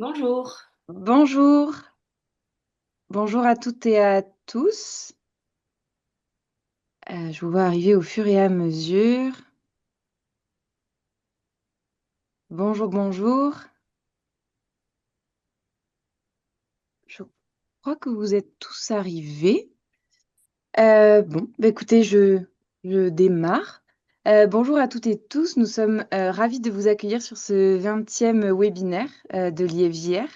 Bonjour. Bonjour, bonjour à toutes et à tous. Je vous vois arriver au fur et à mesure. Bonjour, bonjour. Je crois que vous êtes tous arrivés. Bon, bah écoutez, je démarre. Bonjour à toutes et tous. Nous sommes ravis de vous accueillir sur ce 20e webinaire de l'IFJR.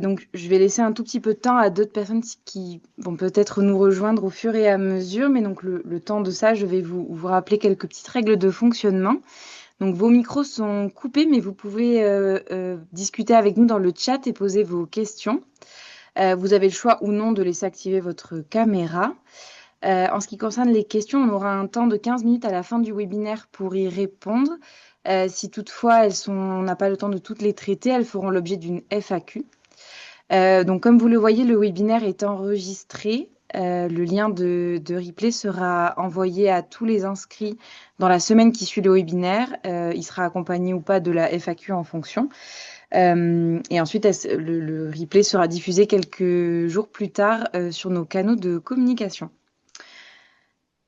Donc, je vais laisser un tout petit peu de temps à d'autres personnes qui vont peut-être nous rejoindre au fur et à mesure. Mais donc, le temps de ça, je vais vous rappeler quelques petites règles de fonctionnement. Donc, vos micros sont coupés, mais vous pouvez discuter avec nous dans le chat et poser vos questions. Vous avez le choix ou non de laisser activer votre caméra. En ce qui concerne les questions, on aura un temps de 15 minutes à la fin du webinaire pour y répondre. Si toutefois on n'a pas le temps de toutes les traiter, elles feront l'objet d'une FAQ. Donc, comme vous le voyez, le webinaire est enregistré. Le lien de replay sera envoyé à tous les inscrits dans la semaine qui suit le webinaire. Il sera accompagné ou pas de la FAQ en fonction. Et ensuite, le replay sera diffusé quelques jours plus tard sur nos canaux de communication.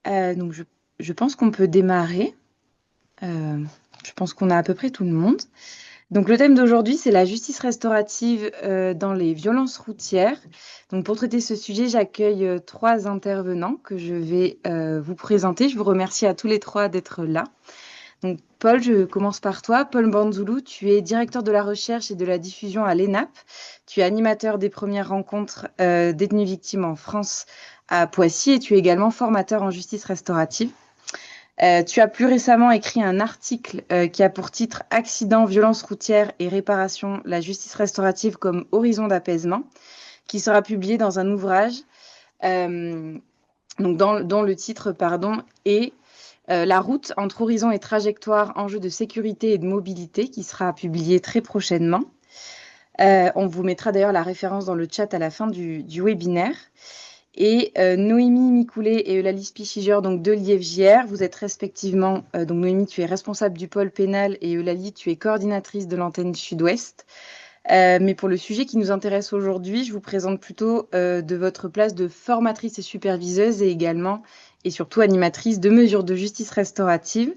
Donc, je pense qu'on peut démarrer. Euh, je pense qu'on a à peu près tout le monde. Donc, le thème d'aujourd'hui, c'est la justice restaurative dans les violences routières. Donc, pour traiter ce sujet, j'accueille trois intervenants que je vais vous présenter. Je vous remercie à tous les trois d'être là. Donc, Paul, je commence par toi. Paul Banzoulou, tu es directeur de la recherche et de la diffusion à l'ENAP. Tu es animateur des premières rencontres détenues-victimes en France à Poissy et tu es également formateur en justice restaurative. Tu as plus récemment écrit un article qui a pour titre Accidents, violences routières et réparation, la justice restaurative comme horizon d'apaisement, qui sera publié dans un ouvrage euh, donc dont le titre est La route entre horizon et trajectoire, enjeux de sécurité et de mobilité, qui sera publié très prochainement. On vous mettra d'ailleurs la référence dans le chat à la fin du webinaire. Et Noémie Micoulet et Eulalie Spichiger, donc de l'IFJR, vous êtes respectivement, donc Noémie, tu es responsable du pôle pénal et Eulalie, tu es coordinatrice de l'antenne Sud-Ouest. Mais pour le sujet qui nous intéresse aujourd'hui, je vous présente plutôt de votre place de formatrice et superviseuse et également et surtout animatrice de mesures de justice restaurative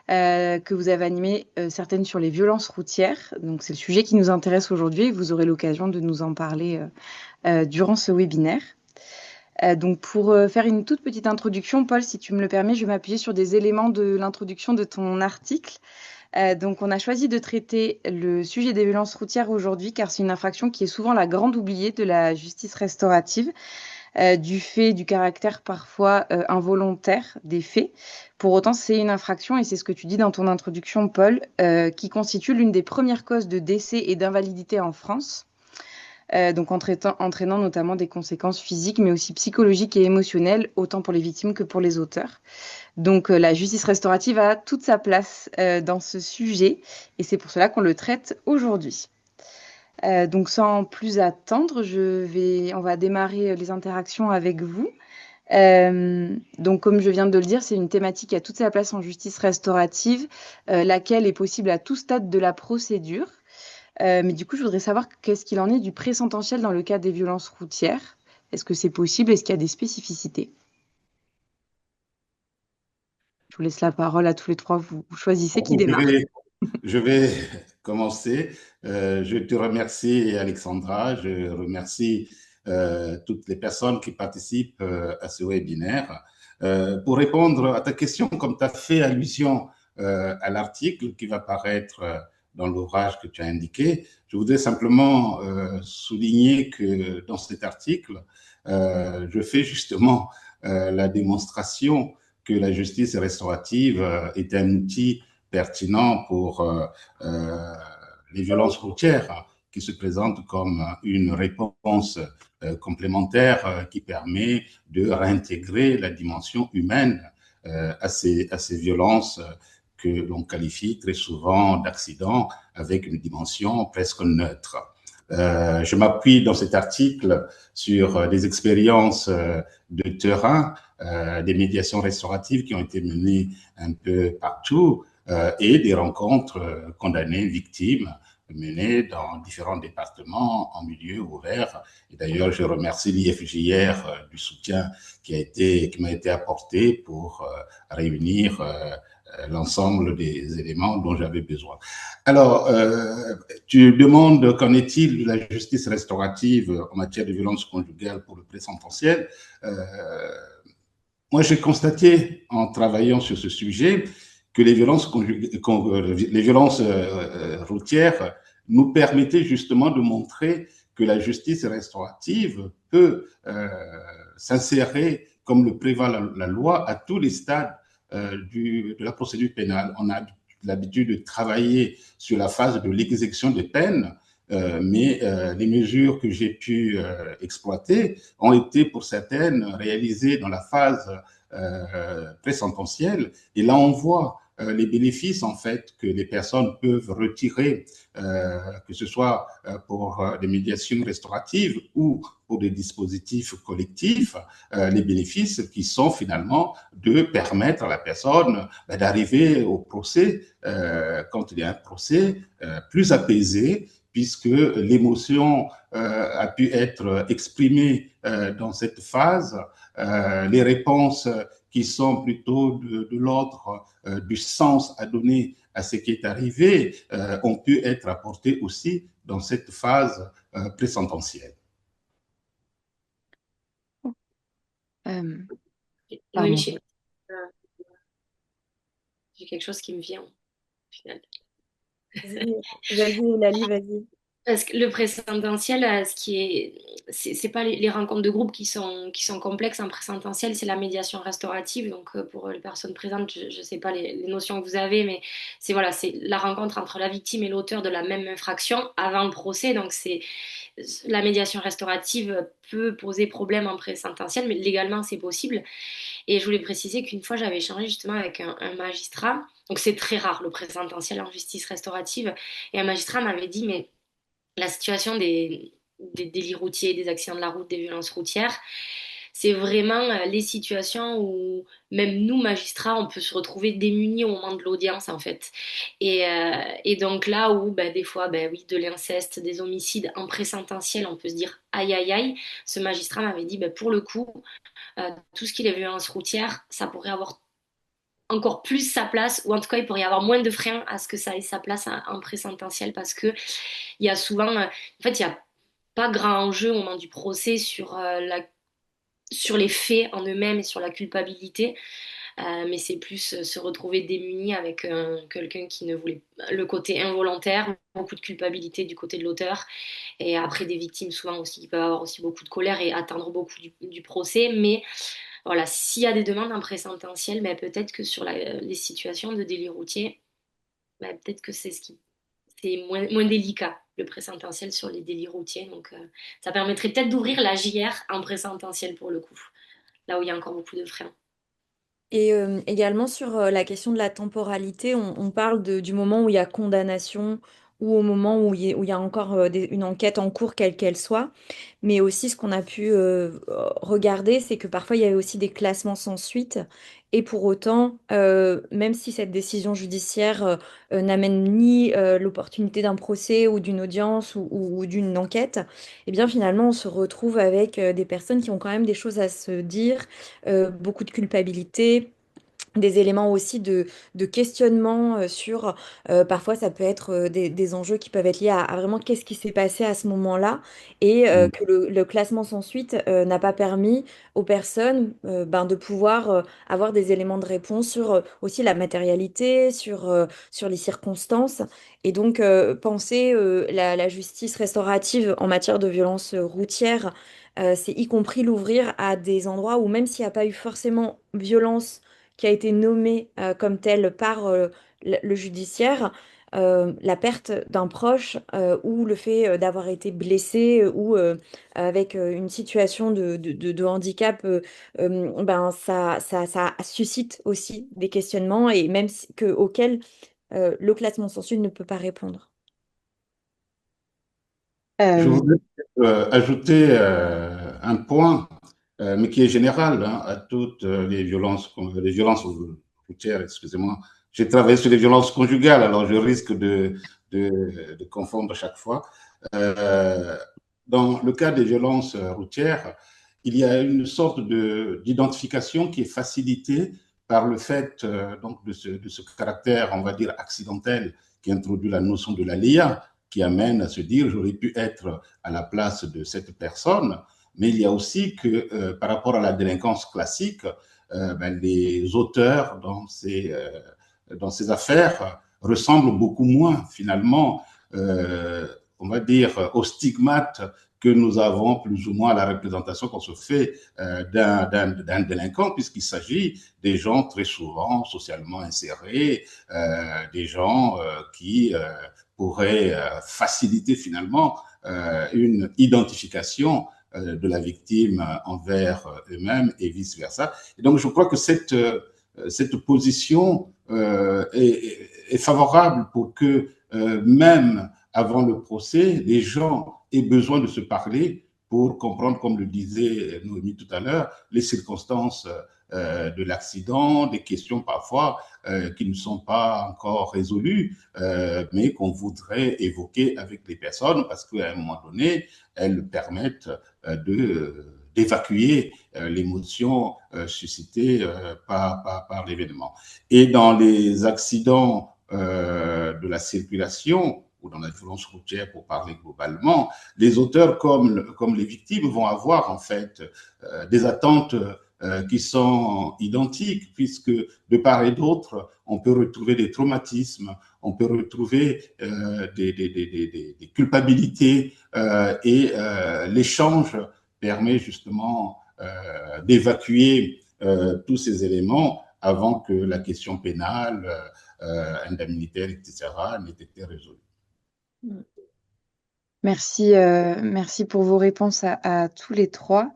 que vous avez animées certaines sur les violences routières. Donc c'est le sujet qui nous intéresse aujourd'hui et vous aurez l'occasion de nous en parler durant ce webinaire. Donc pour faire une toute petite introduction, Paul, si tu me le permets, je vais m'appuyer sur des éléments de l'introduction de ton article. Donc on a choisi de traiter le sujet des violences routières aujourd'hui car c'est une infraction qui est souvent la grande oubliée de la justice restaurative du fait du caractère parfois involontaire des faits. Pour autant, c'est une infraction et c'est ce que tu dis dans ton introduction, Paul, qui constitue l'une des premières causes de décès et d'invalidité en France. Donc entraînant notamment des conséquences physiques, mais aussi psychologiques et émotionnelles, autant pour les victimes que pour les auteurs. Donc la justice restaurative a toute sa place dans ce sujet, et c'est pour cela qu'on le traite aujourd'hui. Donc sans plus attendre, on va démarrer les interactions avec vous. Donc comme je viens de le dire, c'est une thématique qui a toute sa place en justice restaurative, laquelle est possible à tout stade de la procédure. Mais du coup, je voudrais savoir qu'est-ce qu'il en est du présententiel dans le cas des violences routières. Est-ce que c'est possible? Est-ce qu'il y a des spécificités? Je vous laisse la parole à tous les trois. Vous choisissez qui Bon, démarre. je vais commencer. Je te remercie, Alexandra. Je remercie toutes les personnes qui participent à ce webinaire. Pour répondre à ta question, comme tu as fait allusion à l'article qui va paraître dans l'ouvrage que tu as indiqué, je voudrais simplement souligner que dans cet article, je fais justement la démonstration que la justice restaurative est un outil pertinent pour les violences routières qui se présentent comme une réponse complémentaire qui permet de réintégrer la dimension humaine à ces violences que l'on qualifie très souvent d'accidents avec une dimension presque neutre. Je m'appuie dans cet article sur des expériences de terrain, des médiations restauratives qui ont été menées un peu partout et des rencontres condamnées, victimes menées dans différents départements en milieu ouvert. Et d'ailleurs, je remercie l'IFJR du soutien qui m'a été apporté pour réunir l'ensemble des éléments dont j'avais besoin. Alors, tu demandes qu'en est-il de la justice restaurative en matière de violence conjugale pour le présententiel. Moi, j'ai constaté en travaillant sur ce sujet que les violences routières nous permettaient justement de montrer que la justice restaurative peut s'insérer, comme le prévoit la loi, à tous les stades de la procédure pénale. On a l'habitude de travailler sur la phase de l'exécution des peines, mais les mesures que j'ai pu exploiter ont été pour certaines réalisées dans la phase présententielle. Et là, on voit les bénéfices en fait que les personnes peuvent retirer, que ce soit pour des médiations restauratives ou pour des dispositifs collectifs, les bénéfices qui sont finalement de permettre à la personne d'arriver au procès, quand il y a un procès, plus apaisé, puisque l'émotion a pu être exprimée dans cette phase, les réponses qui sont plutôt de l'ordre du sens à donner à ce qui est arrivé ont pu être apportées aussi dans cette phase Noémie, Pardon. j'ai quelque chose qui me vient au final. Vas-y, Lali, vas-y. Parce que le présentiel, ce qui est, c'est pas les rencontres de groupe qui sont complexes en présentiel, c'est la médiation restaurative. Donc pour les personnes présentes, je sais pas les notions que vous avez, mais c'est voilà, c'est la rencontre entre la victime et l'auteur de la même infraction avant le procès. Donc c'est la médiation restaurative peut poser problème en présentiel, mais légalement c'est possible. Et je voulais préciser qu'une fois j'avais échangé justement avec un magistrat. Donc c'est très rare le présentiel en justice restaurative, et un magistrat m'avait dit mais la situation des délits routiers, des accidents de la route, des violences routières, c'est vraiment les situations où même nous, magistrats, on peut se retrouver démunis au moment de l'audience, en fait. Et donc là où, ben, des fois, ben, oui, de l'inceste, des homicides en présententiel, on peut se dire aïe aïe aïe. Ce magistrat m'avait dit, ben, pour le coup, tout ce qui est violence routière, ça pourrait avoir encore plus sa place, ou en tout cas, il pourrait y avoir moins de freins à ce que ça ait sa place en présententiel, parce que il y a souvent, en fait, il n'y a pas grand enjeu au moment du procès sur les faits en eux-mêmes et sur la culpabilité, mais c'est plus se retrouver démuni avec quelqu'un qui ne voulait le côté involontaire, beaucoup de culpabilité du côté de l'auteur, et après des victimes souvent aussi qui peuvent avoir aussi beaucoup de colère et attendre beaucoup du procès, mais voilà, s'il y a des demandes en présentiel, mais peut-être que sur les situations de délit routier, peut-être que c'est moins délicat, le présentiel sur les délits routiers. Donc, ça permettrait peut-être d'ouvrir la JR en présentiel pour le coup, là où il y a encore beaucoup de freins. Et également sur la question de la temporalité, on parle du moment où il y a condamnation ou au moment où il y a encore une enquête en cours, quelle qu'elle soit. Mais aussi, ce qu'on a pu regarder, c'est que parfois, il y avait aussi des classements sans suite. Et pour autant, même si cette décision judiciaire n'amène ni l'opportunité d'un procès ou d'une audience ou d'une enquête, eh bien finalement, on se retrouve avec des personnes qui ont quand même des choses à se dire, beaucoup de culpabilité, des éléments aussi de questionnement sur, parfois ça peut être des enjeux qui peuvent être liés à vraiment qu'est-ce qui s'est passé à ce moment-là, et que le classement sans suite n'a pas permis aux personnes de pouvoir avoir des éléments de réponse sur aussi la matérialité, sur les circonstances. Et donc penser la justice restaurative en matière de violence routière, c'est y compris l'ouvrir à des endroits où même s'il n'y a pas eu forcément violence qui a été nommé comme tel par le judiciaire, la perte d'un proche ou le fait d'avoir été blessé ou avec une situation de handicap, ça suscite aussi des questionnements et même auxquels le classement sans suite ne peut pas répondre. Je Euh, voudrais ajouter un point, mais qui est général hein, à toutes les violences routières, excusez-moi, j'ai travaillé sur les violences conjugales, alors je risque de confondre à chaque fois. Euh, dans le cas des violences routières, il y a une sorte d'identification qui est facilitée par le fait donc de ce caractère, on va dire, accidentel qui introduit la notion de l'aléa, qui amène à se dire j'aurais pu être à la place de cette personne, mais il y a aussi que par rapport à la délinquance classique, les auteurs dans ces affaires ressemblent beaucoup moins finalement, on va dire, aux stigmates que nous avons plus ou moins à la représentation qu'on se fait d'un délinquant, puisqu'il s'agit des gens très souvent socialement insérés, des gens qui pourraient faciliter finalement une identification de la victime envers eux-mêmes et vice-versa. Et donc je crois que cette position est favorable pour que même avant le procès, les gens aient besoin de se parler pour comprendre, comme le disait Noémie tout à l'heure, les circonstances de l'accident, des questions parfois qui ne sont pas encore résolues, mais qu'on voudrait évoquer avec les personnes parce qu'à un moment donné, elles permettent d'évacuer l'émotion suscitée par l'événement. Et dans les accidents de la circulation ou dans la violence routière pour parler globalement, les auteurs comme les victimes vont avoir en fait des attentes qui sont identiques puisque de part et d'autre, on peut retrouver des traumatismes, on peut retrouver des culpabilités et l'échange permet justement d'évacuer tous ces éléments avant que la question pénale, indemnitaire, etc., n'ait été résolue. Merci, merci pour vos réponses à tous les trois.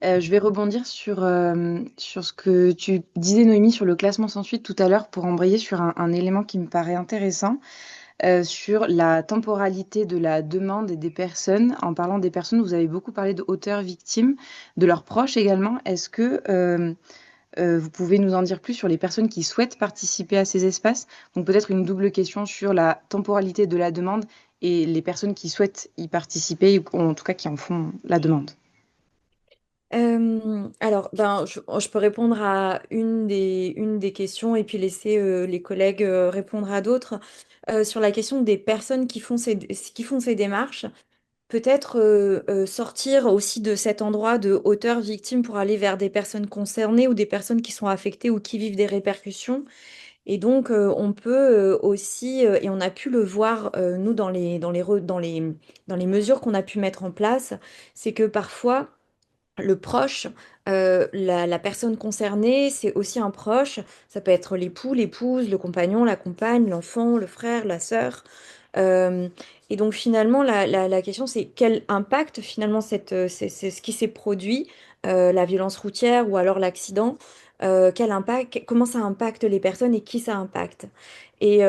Je vais rebondir sur ce que tu disais, Noémie, sur le classement sans suite tout à l'heure pour embrayer sur un élément qui me paraît intéressant, sur la temporalité de la demande et des personnes. En parlant des personnes, vous avez beaucoup parlé de auteurs victimes, de leurs proches également. Est-ce que vous pouvez nous en dire plus sur les personnes qui souhaitent participer à ces espaces? Donc peut-être une double question sur la temporalité de la demande et les personnes qui souhaitent y participer, ou en tout cas qui en font la demande. Alors, je peux répondre à une des questions et puis laisser les collègues répondre à d'autres. Sur la question des personnes qui font ces démarches, peut-être sortir aussi de cet endroit de auteur victime pour aller vers des personnes concernées ou des personnes qui sont affectées ou qui vivent des répercussions. Et donc, on peut aussi, et on a pu le voir, nous, dans les mesures qu'on a pu mettre en place, c'est que parfois, le proche, la personne concernée, c'est aussi un proche. Ça peut être l'époux, l'épouse, le compagnon, la compagne, l'enfant, le frère, la sœur. Euh, et donc finalement, la question, c'est quel impact finalement c'est ce qui s'est produit, la violence routière ou alors l'accident, quel impact, comment ça impacte les personnes et qui ça impacte. Et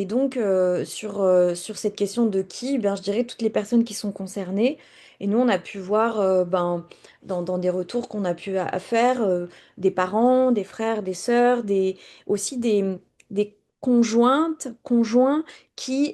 donc sur cette question de qui, ben, je dirais toutes les personnes qui sont concernées. Et nous, on a pu voir dans des retours qu'on a pu à faire, des parents, des frères, des sœurs, aussi des conjointes, conjoints qui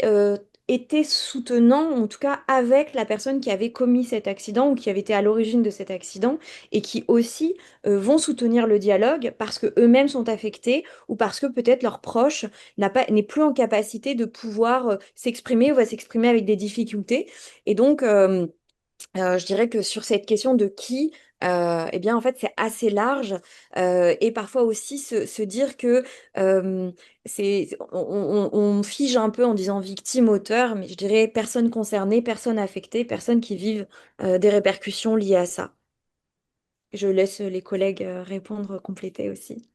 étaient soutenants, en tout cas avec la personne qui avait commis cet accident ou qui avait été à l'origine de cet accident, et qui aussi vont soutenir le dialogue parce que eux-mêmes sont affectés ou parce que peut-être leur proche n'est plus en capacité de pouvoir s'exprimer ou va s'exprimer avec des difficultés. Et donc, je dirais que sur cette question de qui, eh bien, en fait, c'est assez large et parfois aussi se dire que euh, on fige un peu en disant victime, auteur, mais je dirais personne concernée, personne affectée, personne qui vivent des répercussions liées à ça. Je laisse les collègues répondre, compléter aussi.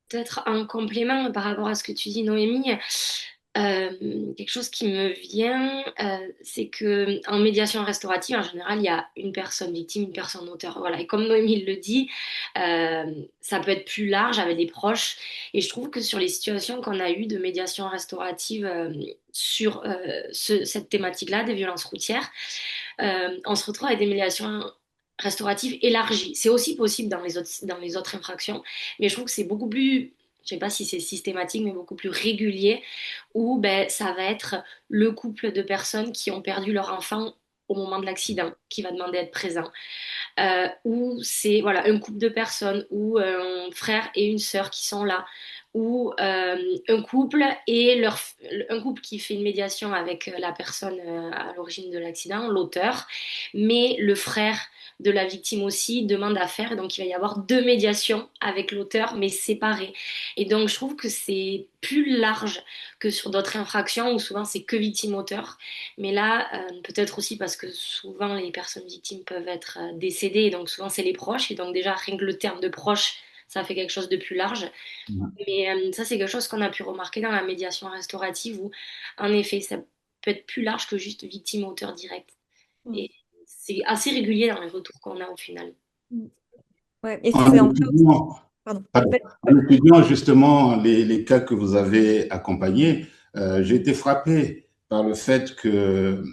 Peut-être un complément par rapport à ce que tu dis, Noémie. Quelque chose qui me vient, c'est que en médiation restaurative, en général, il y a une personne victime, une personne auteur. Voilà. Et comme Noémie le dit, euh, ça peut être plus large avec des proches. Et je trouve que sur les situations qu'on a eues de médiation restaurative sur cette thématique-là, des violences routières, on se retrouve avec des médiations restauratives élargies. C'est aussi possible dans les autres infractions, mais je trouve que c'est beaucoup plus je sais pas si c'est systématique, mais beaucoup plus régulier, où ben, ça va être le couple de personnes qui ont perdu leur enfant au moment de l'accident qui va demander à être présent. Ou c'est voilà, un couple de personnes, ou un frère et une sœur qui sont là, ou un couple un couple qui fait une médiation avec la personne à l'origine de l'accident, l'auteur, mais le frère de la victime aussi demande à faire, et donc il va y avoir deux médiations avec l'auteur, mais séparées. Et donc je trouve que c'est plus large que sur d'autres infractions où souvent c'est que victime-auteur. Mais là, peut-être aussi parce que souvent les personnes victimes peuvent être décédées, et donc souvent c'est les proches, et donc déjà rien que le terme de proche, ça fait quelque chose de plus large. Mais ça, c'est quelque chose qu'on a pu remarquer dans la médiation restaurative où, en effet, ça peut être plus large que juste victime-auteur direct. Mm. Et c'est assez régulier dans les retours qu'on a au final. Mm. Ouais, et En c'est un peu... étudiant, Pardon. pardon, en étudiant justement les cas que vous avez accompagnés, j'ai été frappé par le fait que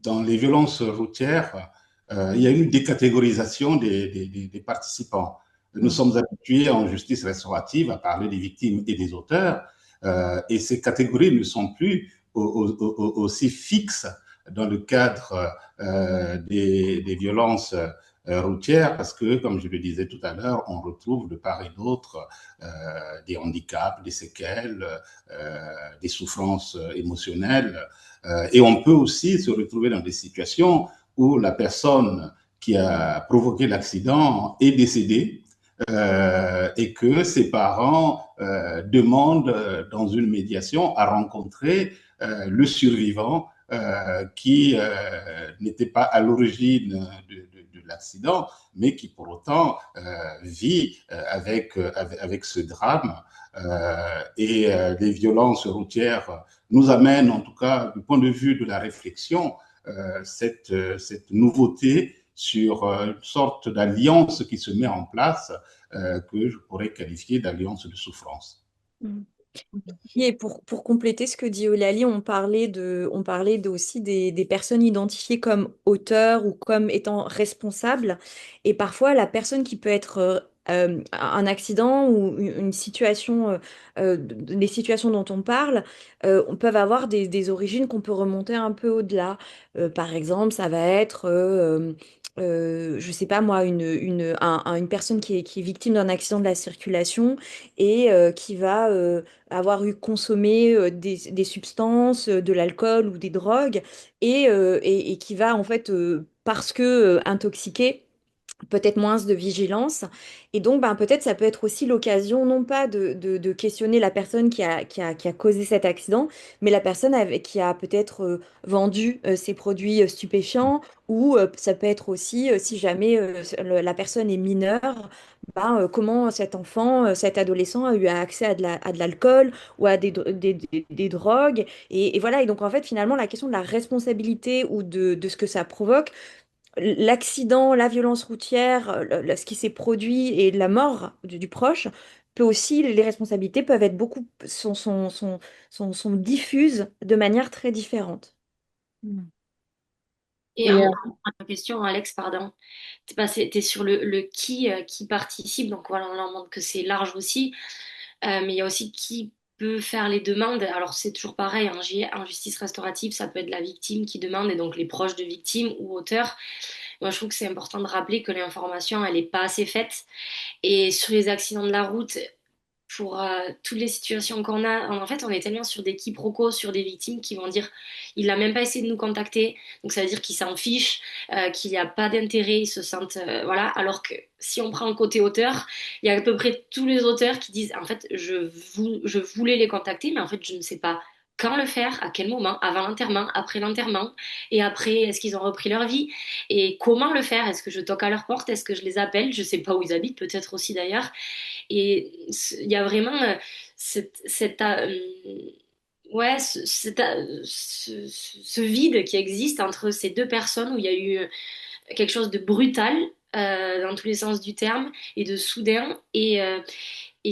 dans les violences routières, il y a une décatégorisation des participants. Nous Mm. sommes habitués en justice restaurative à parler des victimes et des auteurs, et ces catégories ne sont plus aussi fixes dans le cadre des violences routières, parce que, comme je le disais tout à l'heure, on retrouve de part et d'autre des handicaps, des séquelles, des souffrances émotionnelles. Et on peut aussi se retrouver dans des situations où la personne qui a provoqué l'accident est décédée et que ses parents demandent dans une médiation à rencontrer le survivant qui n'était pas à l'origine de l'accident, mais qui pour autant vit avec ce drame. Et les violences routières nous amènent, en tout cas du point de vue de la réflexion, cette nouveauté sur une sorte d'alliance qui se met en place que je pourrais qualifier d'alliance de souffrance. Mm. Et pour compléter ce que dit Eulalie, aussi des personnes identifiées comme auteurs ou comme étant responsables. Et parfois, la personne qui peut être un accident ou une situation, les situations dont on parle, on peuvent avoir des origines qu'on peut remonter un peu au-delà. Par exemple, ça va être, je sais pas moi, une personne qui est victime d'un accident de la circulation et qui va avoir eu consommé des substances, de l'alcool ou des drogues, et qui va en fait, parce que intoxiqué, peut-être moins de vigilance. Et donc, ben, peut-être ça peut être aussi l'occasion, non pas de questionner la personne qui a causé cet accident, mais la personne qui a peut-être vendu ces produits stupéfiants, ou ça peut être aussi, si jamais la personne est mineure, ben, comment cet enfant, cet adolescent a eu accès à de l'alcool ou à des drogues. Et voilà, et donc en fait, finalement, la question de la responsabilité ou de ce que ça provoque, l'accident, la violence routière, ce qui s'est produit et la mort du proche, peut aussi, les responsabilités peuvent être sont diffuses de manière très différente. Mm. Et Et en question, Alex, pardon, t'es sur le qui participe, donc voilà, on en montre que c'est large aussi. Mais il y a aussi qui peut faire les demandes. Alors c'est toujours pareil, en justice restaurative, ça peut être la victime qui demande, et donc les proches de victime ou auteurs. Moi, je trouve que c'est important de rappeler que l'information, elle n'est pas assez faite. Et sur les accidents de la route, pour toutes les situations qu'on a, en fait, on est tellement sur des quiproquos, sur des victimes qui vont dire, il n'a même pas essayé de nous contacter, donc ça veut dire qu'ils s'en fichent, qu'il n'y a pas d'intérêt, ils se sentent, voilà. Alors que si on prend le côté auteur, il y a à peu près tous les auteurs qui disent, en fait, je voulais les contacter, mais en fait, je ne sais pas quand le faire, à quel moment, avant l'enterrement, après l'enterrement, et après, est-ce qu'ils ont repris leur vie, et comment le faire, est-ce que je toque à leur porte, est-ce que je les appelle, je ne sais pas où ils habitent, peut-être aussi d'ailleurs. Et il y a vraiment ouais, ce vide qui existe entre ces deux personnes où il y a eu quelque chose de brutal dans tous les sens du terme et de soudain. Et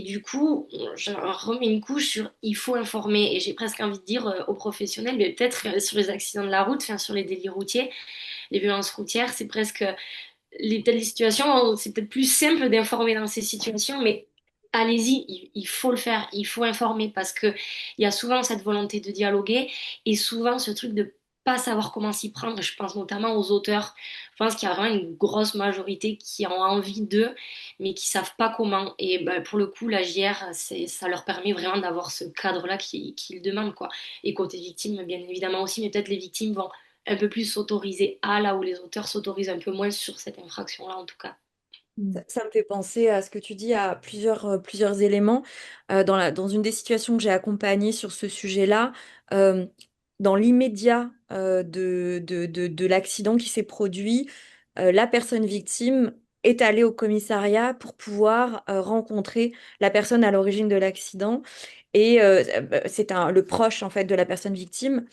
du coup, je remets une couche sur il faut informer. Et j'ai presque envie de dire aux professionnels, mais peut-être sur les accidents de la route, enfin, sur les délits routiers, les violences routières, c'est presque peut-être les situations, c'est peut-être plus simple d'informer dans ces situations, mais allez-y, il faut le faire, il faut informer parce que il y a souvent cette volonté de dialoguer et souvent ce truc de pas savoir comment s'y prendre. Je pense notamment aux auteurs. Je pense qu'il y a vraiment une grosse majorité qui ont envie d'eux, mais qui savent pas comment. Et ben, pour le coup, la JR, ça leur permet vraiment d'avoir ce cadre-là qu'ils demandent, quoi. Et côté victime, bien évidemment aussi, mais peut-être les victimes vont un peu plus s'autoriser à là où les auteurs s'autorisent un peu moins sur cette infraction-là, en tout cas. Ça me fait penser à ce que tu dis, à plusieurs éléments. Dans une des situations que j'ai accompagnées sur ce sujet-là, euh, dans l'immédiat de l'accident qui s'est produit, la personne victime est allée au commissariat pour pouvoir rencontrer la personne à l'origine de l'accident. Et le proche en fait de la personne victime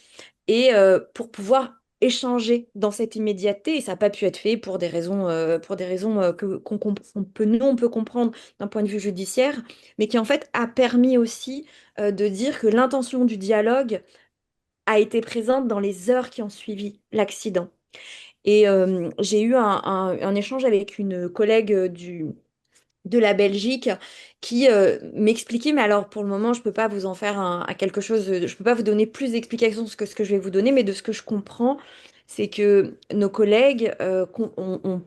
et pour pouvoir échanger dans cette immédiateté. Et ça n'a pas pu être fait pour des raisons on peut comprendre d'un point de vue judiciaire, mais qui en fait a permis aussi de dire que l'intention du dialogue a été présente dans les heures qui ont suivi l'accident. Et j'ai eu un échange avec une collègue de la Belgique qui m'expliquait, mais alors pour le moment, je peux pas vous en faire à quelque chose, je peux pas vous donner plus d'explications que ce que je vais vous donner, mais de ce que je comprends, c'est que nos collègues ont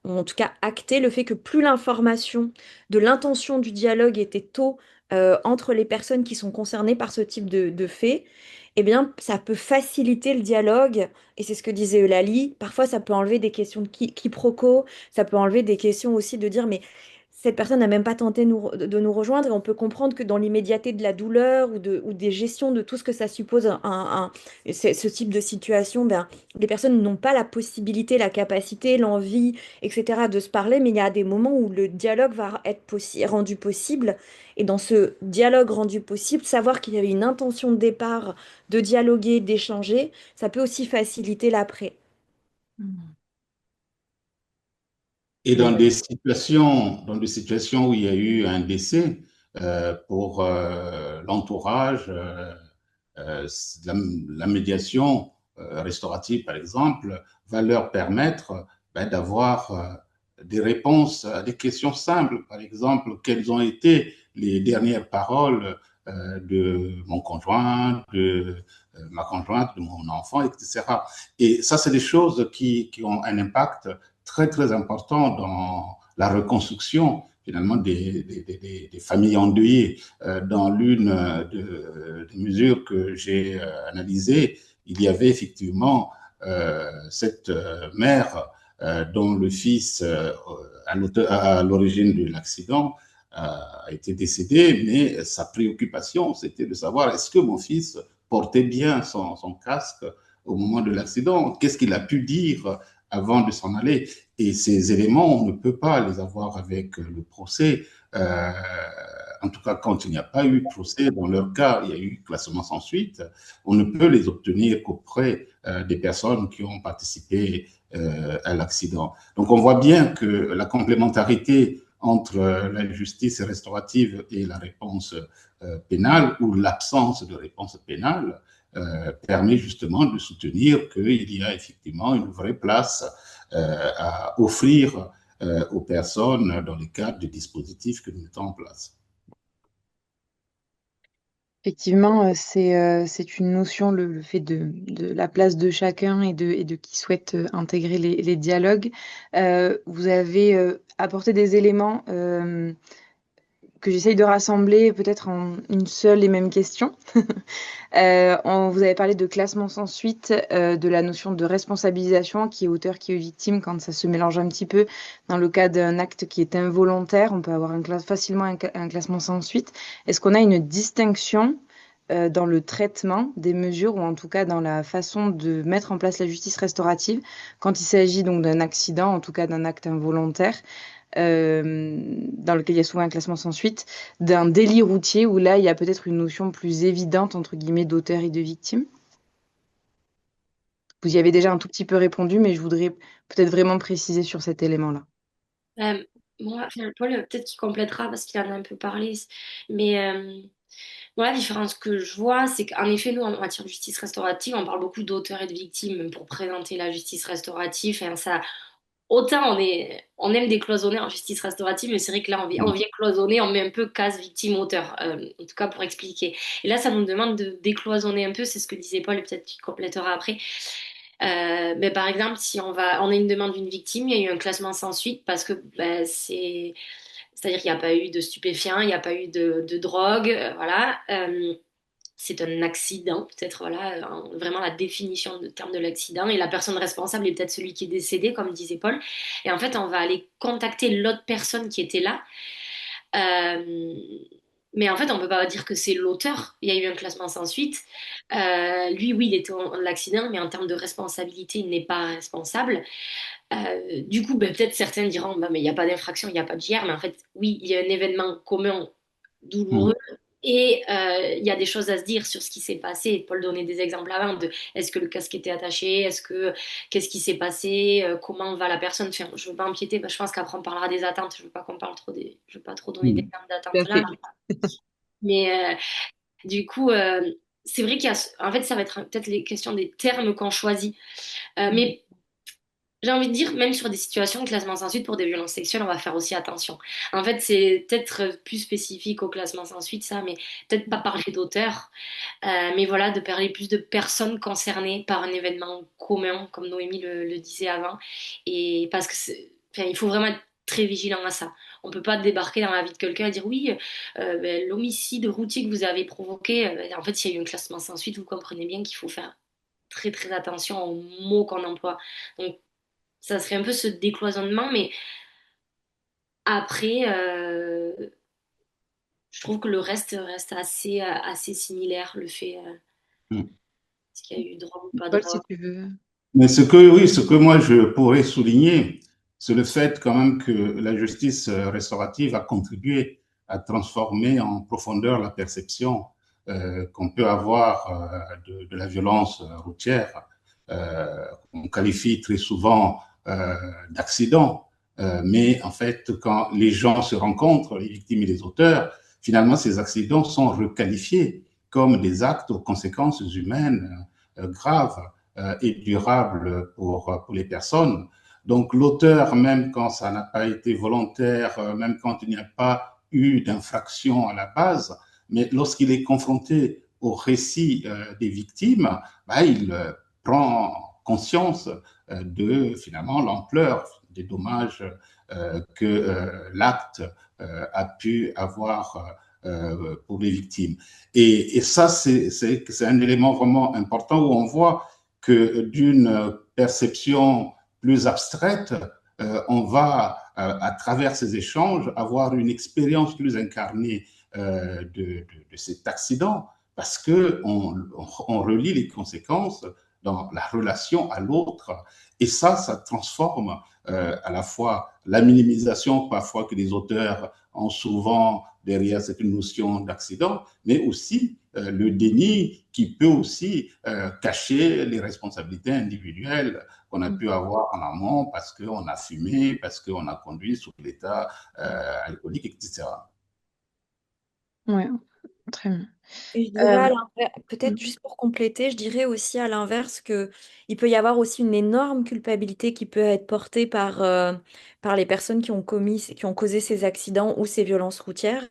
en tout cas acté le fait que plus l'information de l'intention du dialogue était tôt entre les personnes qui sont concernées par ce type de fait, eh bien, ça peut faciliter le dialogue. Et c'est ce que disait Eulalie. Parfois, ça peut enlever des questions de quiproquo. Ça peut enlever des questions aussi de dire, mais cette personne n'a même pas tenté de nous rejoindre et on peut comprendre que dans l'immédiateté de la douleur ou des gestions de tout ce que ça suppose, ce type de situation, ben, les personnes n'ont pas la possibilité, la capacité, l'envie, etc. de se parler, mais il y a des moments où le dialogue va être rendu possible. Et dans ce dialogue rendu possible, savoir qu'il y avait une intention de départ de dialoguer, d'échanger, ça peut aussi faciliter l'après. Et Et dans des situations où il y a eu un décès, pour l'entourage, euh, la, la médiation restaurative, par exemple, va leur permettre d'avoir des réponses à des questions simples. Par exemple, quelles ont été les dernières paroles de mon conjoint, de ma conjointe, de mon enfant, etc. Et ça, c'est des choses qui ont un impact très, très important dans la reconstruction finalement des familles endeuillées. Dans l'une des mesures que j'ai analysées, il y avait effectivement cette mère dont le fils, à l'origine de l'accident, a été décédé, mais sa préoccupation, c'était de savoir est-ce que mon fils portait bien son casque au moment de l'accident? Qu'est-ce qu'il a pu dire avant de s'en aller? Et ces éléments, on ne peut pas les avoir avec le procès. Euh, en tout cas, quand il n'y a pas eu procès, dans leur cas, il y a eu classement sans suite, on ne peut les obtenir qu'auprès des personnes qui ont participé à l'accident. Donc, on voit bien que la complémentarité entre la justice restaurative et la réponse pénale ou l'absence de réponse pénale permet justement de soutenir qu'il y a effectivement une vraie place à offrir aux personnes dans le cadre du dispositif que nous mettons en place. effectivement, c'est une notion, le fait de la place de chacun et de qui souhaite intégrer les dialogues. Vous avez apporté des éléments que j'essaye de rassembler peut-être en une seule et même question. Vous avez parlé de classement sans suite, de la notion de responsabilisation, qui est auteur, qui est victime, quand ça se mélange un petit peu. Dans le cas d'un acte qui est involontaire, on peut avoir facilement un classement sans suite. Est-ce qu'on a une distinction dans le traitement des mesures, ou en tout cas dans la façon de mettre en place la justice restaurative, quand il s'agit donc d'un accident, en tout cas d'un acte involontaire, dans lequel il y a souvent un classement sans suite, d'un délit routier où là, il y a peut-être une notion plus évidente, entre guillemets, d'auteur et de victime? Vous y avez déjà un tout petit peu répondu, mais je voudrais peut-être vraiment préciser sur cet élément-là. Euh, Moi, enfin, Paul, peut-être qu'il complétera parce qu'il en a un peu parlé, mais moi, la différence que je vois, c'est qu'en effet, nous, en matière de justice restaurative, on parle beaucoup d'auteur et de victime pour présenter la justice restaurative. Enfin, ça, autant on aime décloisonner en justice restaurative, mais c'est vrai que là, on vient cloisonner, on met un peu case victime-auteur, en tout cas pour expliquer. Et là, ça nous demande de décloisonner un peu, c'est ce que disait Paul, et peut-être qu'il complétera après. Mais par exemple, si on a une demande d'une victime, il y a eu un classement sans suite parce que c'est-à-dire qu'il n'y a pas eu de stupéfiants, il n'y a pas eu de drogue, voilà. C'est un accident, peut-être, voilà, vraiment la définition de terme de l'accident. Et la personne responsable est peut-être celui qui est décédé, comme disait Paul. Et en fait, on va aller contacter l'autre personne qui était là. Euh, mais en fait, on ne peut pas dire que c'est l'auteur. Il y a eu un classement sans suite. Lui, oui, il était en l'accident, mais en termes de responsabilité, il n'est pas responsable. Du coup, ben, peut-être certains diront, bah, mais il n'y a pas d'infraction, il n'y a pas de JR. Mais en fait, oui, il y a un événement commun douloureux. Et il y a des choses à se dire sur ce qui s'est passé. Paul donnait des exemples avant de est-ce que le casque était attaché, qu'est-ce qui s'est passé, comment va la personne. Enfin, je veux pas empiéter, je pense qu'après on parlera des attentes. Je veux pas qu'on parle trop je veux pas trop donner des termes Tout d'attente à là. fait. Mais du coup, c'est vrai en fait, ça va être peut-être les questions des termes qu'on choisit. Mais j'ai envie de dire, même sur des situations de classement sans suite pour des violences sexuelles, on va faire aussi attention. En fait, c'est peut-être plus spécifique au classement sans suite, ça, mais peut-être pas parler d'auteur, mais voilà, de parler plus de personnes concernées par un événement commun, comme Noémie le disait avant. Et parce que enfin, il faut vraiment être très vigilant à ça. On peut pas débarquer dans la vie de quelqu'un et dire oui, l'homicide routier que vous avez provoqué, en fait, s'il y a eu un classement sans suite, vous comprenez bien qu'il faut faire très très attention aux mots qu'on emploie. Donc, ça serait un peu ce décloisonnement, mais après, je trouve que le reste assez similaire, le fait qu'il y a eu drogue ou pas Paul, drogue. si tu veux. Mais ce que moi je pourrais souligner, c'est le fait quand même que la justice restaurative a contribué à transformer en profondeur la perception qu'on peut avoir de la violence routière. On qualifie très souvent d'accident, mais en fait, quand les gens se rencontrent, les victimes et les auteurs, finalement, ces accidents sont requalifiés comme des actes aux conséquences humaines graves et durable pour les personnes. Donc l'auteur, même quand ça n'a pas été volontaire, même quand il n'y a pas eu d'infraction à la base, mais lorsqu'il est confronté au récit des victimes, il prend conscience de finalement l'ampleur des dommages que l'acte a pu avoir pour les victimes. Et ça, c'est un élément vraiment important où on voit que d'une perception plus abstraite, on va, à travers ces échanges, avoir une expérience plus incarnée de cet accident, parce qu'on relie les conséquences dans la relation à l'autre. Et ça transforme à la fois la minimisation parfois que les auteurs ont souvent derrière cette notion d'accident, mais aussi le déni qui peut aussi cacher les responsabilités individuelles qu'on a pu avoir en amont parce qu'on a fumé, parce qu'on a conduit sous l'état alcoolique, etc. Ouais, très bien. Et je dirais à l'inverse, peut-être juste pour compléter, je dirais aussi à l'inverse que il peut y avoir aussi une énorme culpabilité qui peut être portée par les personnes qui ont causé ces accidents ou ces violences routières.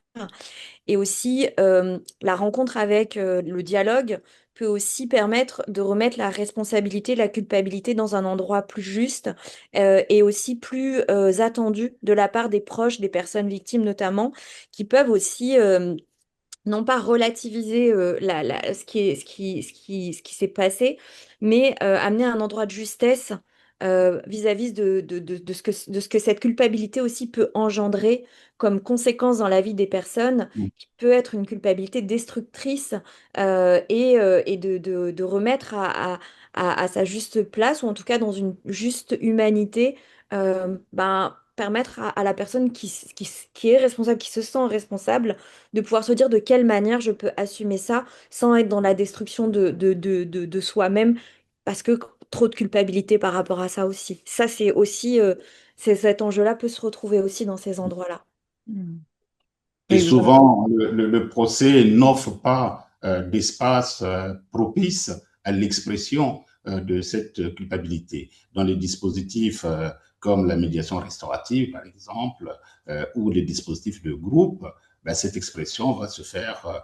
Et aussi, la rencontre avec le dialogue peut aussi permettre de remettre la responsabilité, la culpabilité dans un endroit plus juste et aussi plus attendu de la part des proches, des personnes victimes notamment, qui peuvent aussi non pas relativiser ce qui s'est passé, mais amener un endroit de justesse vis-à-vis de ce que cette culpabilité aussi peut engendrer comme conséquence dans la vie des personnes, qui peut être une culpabilité destructrice et de remettre à sa juste place, ou en tout cas dans une juste humanité, permettre à la personne qui est responsable, qui se sent responsable, de pouvoir se dire de quelle manière je peux assumer ça sans être dans la destruction de soi-même, parce que trop de culpabilité par rapport à ça aussi. Ça, c'est aussi, cet enjeu-là peut se retrouver aussi dans ces endroits-là. Et Oui, voilà. souvent, le procès n'offre pas d'espace propice à l'expression de cette culpabilité. Dans les dispositifs comme la médiation restaurative, par exemple, ou les dispositifs de groupe, ben, cette expression va se faire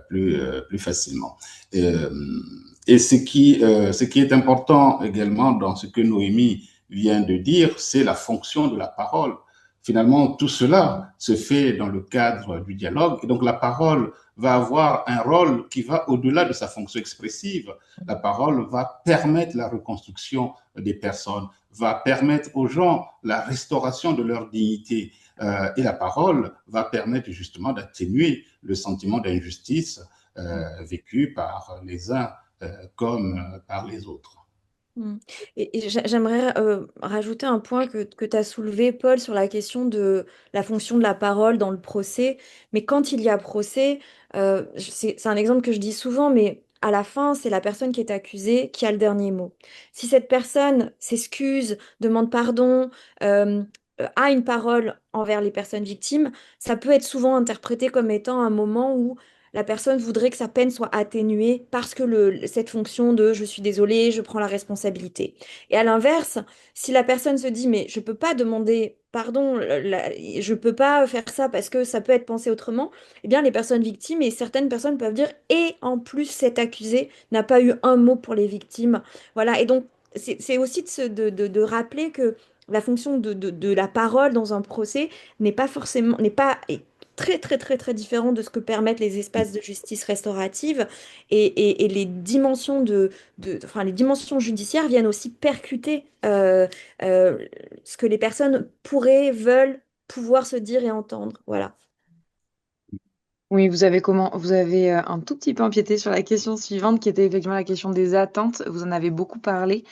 plus facilement. Et ce qui est important également dans ce que Noémie vient de dire, c'est la fonction de la parole. Finalement, tout cela se fait dans le cadre du dialogue, et donc la parole va avoir un rôle qui va au-delà de sa fonction expressive. La parole va permettre la reconstruction des personnes, va permettre aux gens la restauration de leur dignité. Et la parole va permettre justement d'atténuer le sentiment d'injustice vécu par les uns comme par les autres. Et j'aimerais rajouter un point que tu as soulevé, Paul, sur la question de la fonction de la parole dans le procès. Mais quand il y a procès, c'est un exemple que je dis souvent, mais à la fin, c'est la personne qui est accusée qui a le dernier mot. Si cette personne s'excuse, demande pardon, a une parole envers les personnes victimes, ça peut être souvent interprété comme étant un moment où la personne voudrait que sa peine soit atténuée parce que cette fonction de je suis désolée, je prends la responsabilité. Et à l'inverse, si la personne se dit mais je peux pas demander pardon, je peux pas faire ça parce que ça peut être pensé autrement, eh bien les personnes victimes et certaines personnes peuvent dire et en plus cet accusé n'a pas eu un mot pour les victimes. Voilà, et donc c'est aussi de rappeler que la fonction de la parole dans un procès n'est pas forcément, n'est pas très, très, très, très différent de ce que permettent les espaces de justice restaurative. Et les dimensions enfin, les dimensions judiciaires viennent aussi percuter ce que les personnes pourraient, veulent pouvoir se dire et entendre. Voilà. Oui, vous avez un tout petit peu empiété sur la question suivante qui était effectivement la question des attentes. Vous en avez beaucoup parlé.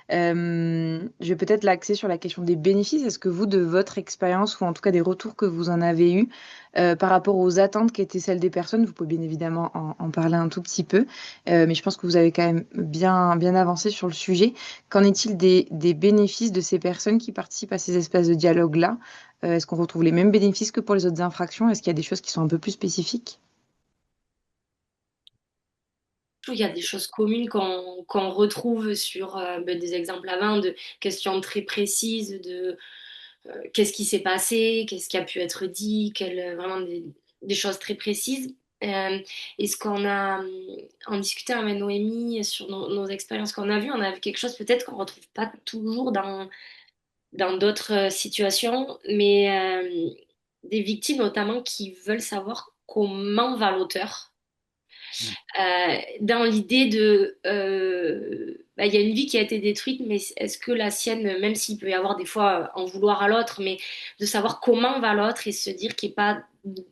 Je vais peut-être l'axer sur la question des bénéfices. Est-ce que vous, de votre expérience, ou en tout cas des retours que vous en avez eus par rapport aux attentes qui étaient celles des personnes, vous pouvez bien évidemment en parler un tout petit peu, mais je pense que vous avez quand même bien avancé sur le sujet. Qu'en est-il des bénéfices de ces personnes qui participent à ces espaces de dialogue-là? Est-ce qu'on retrouve les mêmes bénéfices que pour les autres infractions? Est-ce qu'il y a des choses qui sont un peu plus spécifiques? Il y a des choses communes qu'on retrouve sur des exemples avant de questions très précises de qu'est-ce qui s'est passé, qu'est-ce qui a pu être dit, vraiment des choses très précises. Et ce qu'on a en discutant avec Noémie sur nos expériences qu'on a vues, on a vu quelque chose peut-être qu'on retrouve pas toujours dans d'autres situations, mais des victimes notamment qui veulent savoir comment va l'auteur. Dans l'idée de, il y a une vie qui a été détruite, mais est-ce que la sienne, même s'il peut y avoir des fois en vouloir à l'autre, mais de savoir comment va l'autre et se dire qu'il n'y a pas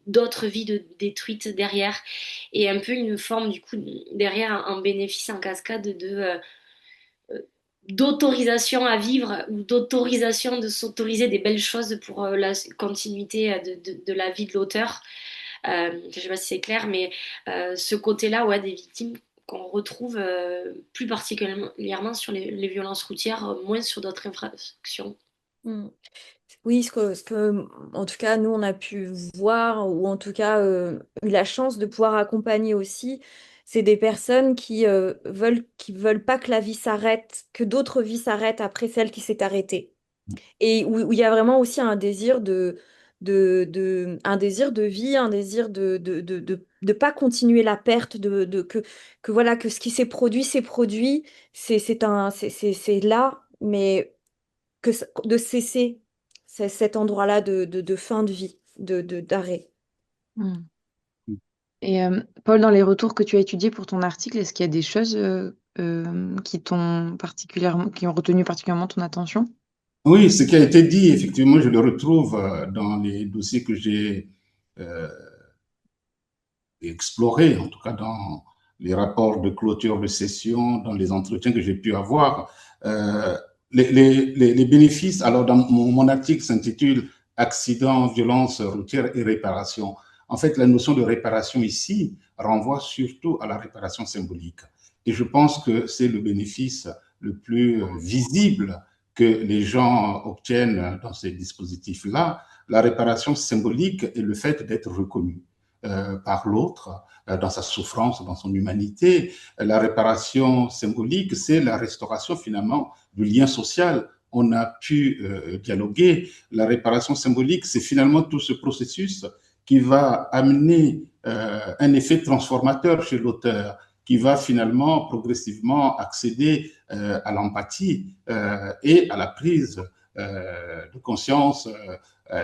d'autres vies détruites derrière, et un peu une forme du coup derrière un bénéfice en cascade d'autorisation à vivre ou d'autorisation de s'autoriser des belles choses pour la continuité de la vie de l'auteur. Je ne sais pas si c'est clair, mais ce côté-là, ouais, des victimes qu'on retrouve plus particulièrement sur les violences routières, moins sur d'autres infractions. Mm. Oui, en tout cas, nous, on a pu voir, ou en tout cas, eu la chance de pouvoir accompagner aussi, c'est des personnes qui veulent pas que la vie s'arrête, que d'autres vies s'arrêtent après celle qui s'est arrêtée. Et où il y a vraiment aussi un désir un désir de vie, un désir de pas continuer la perte, que voilà, que ce qui s'est produit, c'est là, mais de cesser cet endroit-là de fin de vie, d'arrêt. Hmm. Et Paul, dans les retours que tu as étudiés pour ton article, est-ce qu'il y a des choses qui ont retenu particulièrement ton attention? Oui, ce qui a été dit, effectivement, je le retrouve dans les dossiers que j'ai euh, explorés, en tout cas dans les rapports de clôture de session, dans les entretiens que j'ai pu avoir. Euh, les bénéfices, alors dans mon article s'intitule Accidents, violences routières et réparation. En fait, la notion de réparation ici renvoie surtout à la réparation symbolique. Et je pense que c'est le bénéfice le plus visible que les gens obtiennent dans ces dispositifs-là, la réparation symbolique et le fait d'être reconnu par l'autre dans sa souffrance, dans son humanité. La réparation symbolique, c'est la restauration finalement du lien social on a pu dialoguer. La réparation symbolique, c'est finalement tout ce processus qui va amener un effet transformateur chez l'auteur, qui va finalement progressivement accéder à l'empathie et à la prise de conscience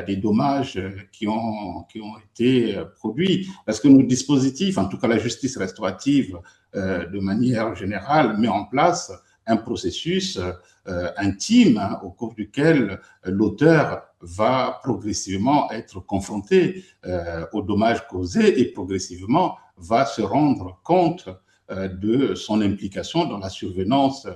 des dommages qui ont été produits. Parce que nos dispositifs, en tout cas la justice restaurative, de manière générale, met en place un processus intime au cours duquel l'auteur va progressivement être confronté aux dommages causés et progressivement va se rendre compte de son implication dans la survenance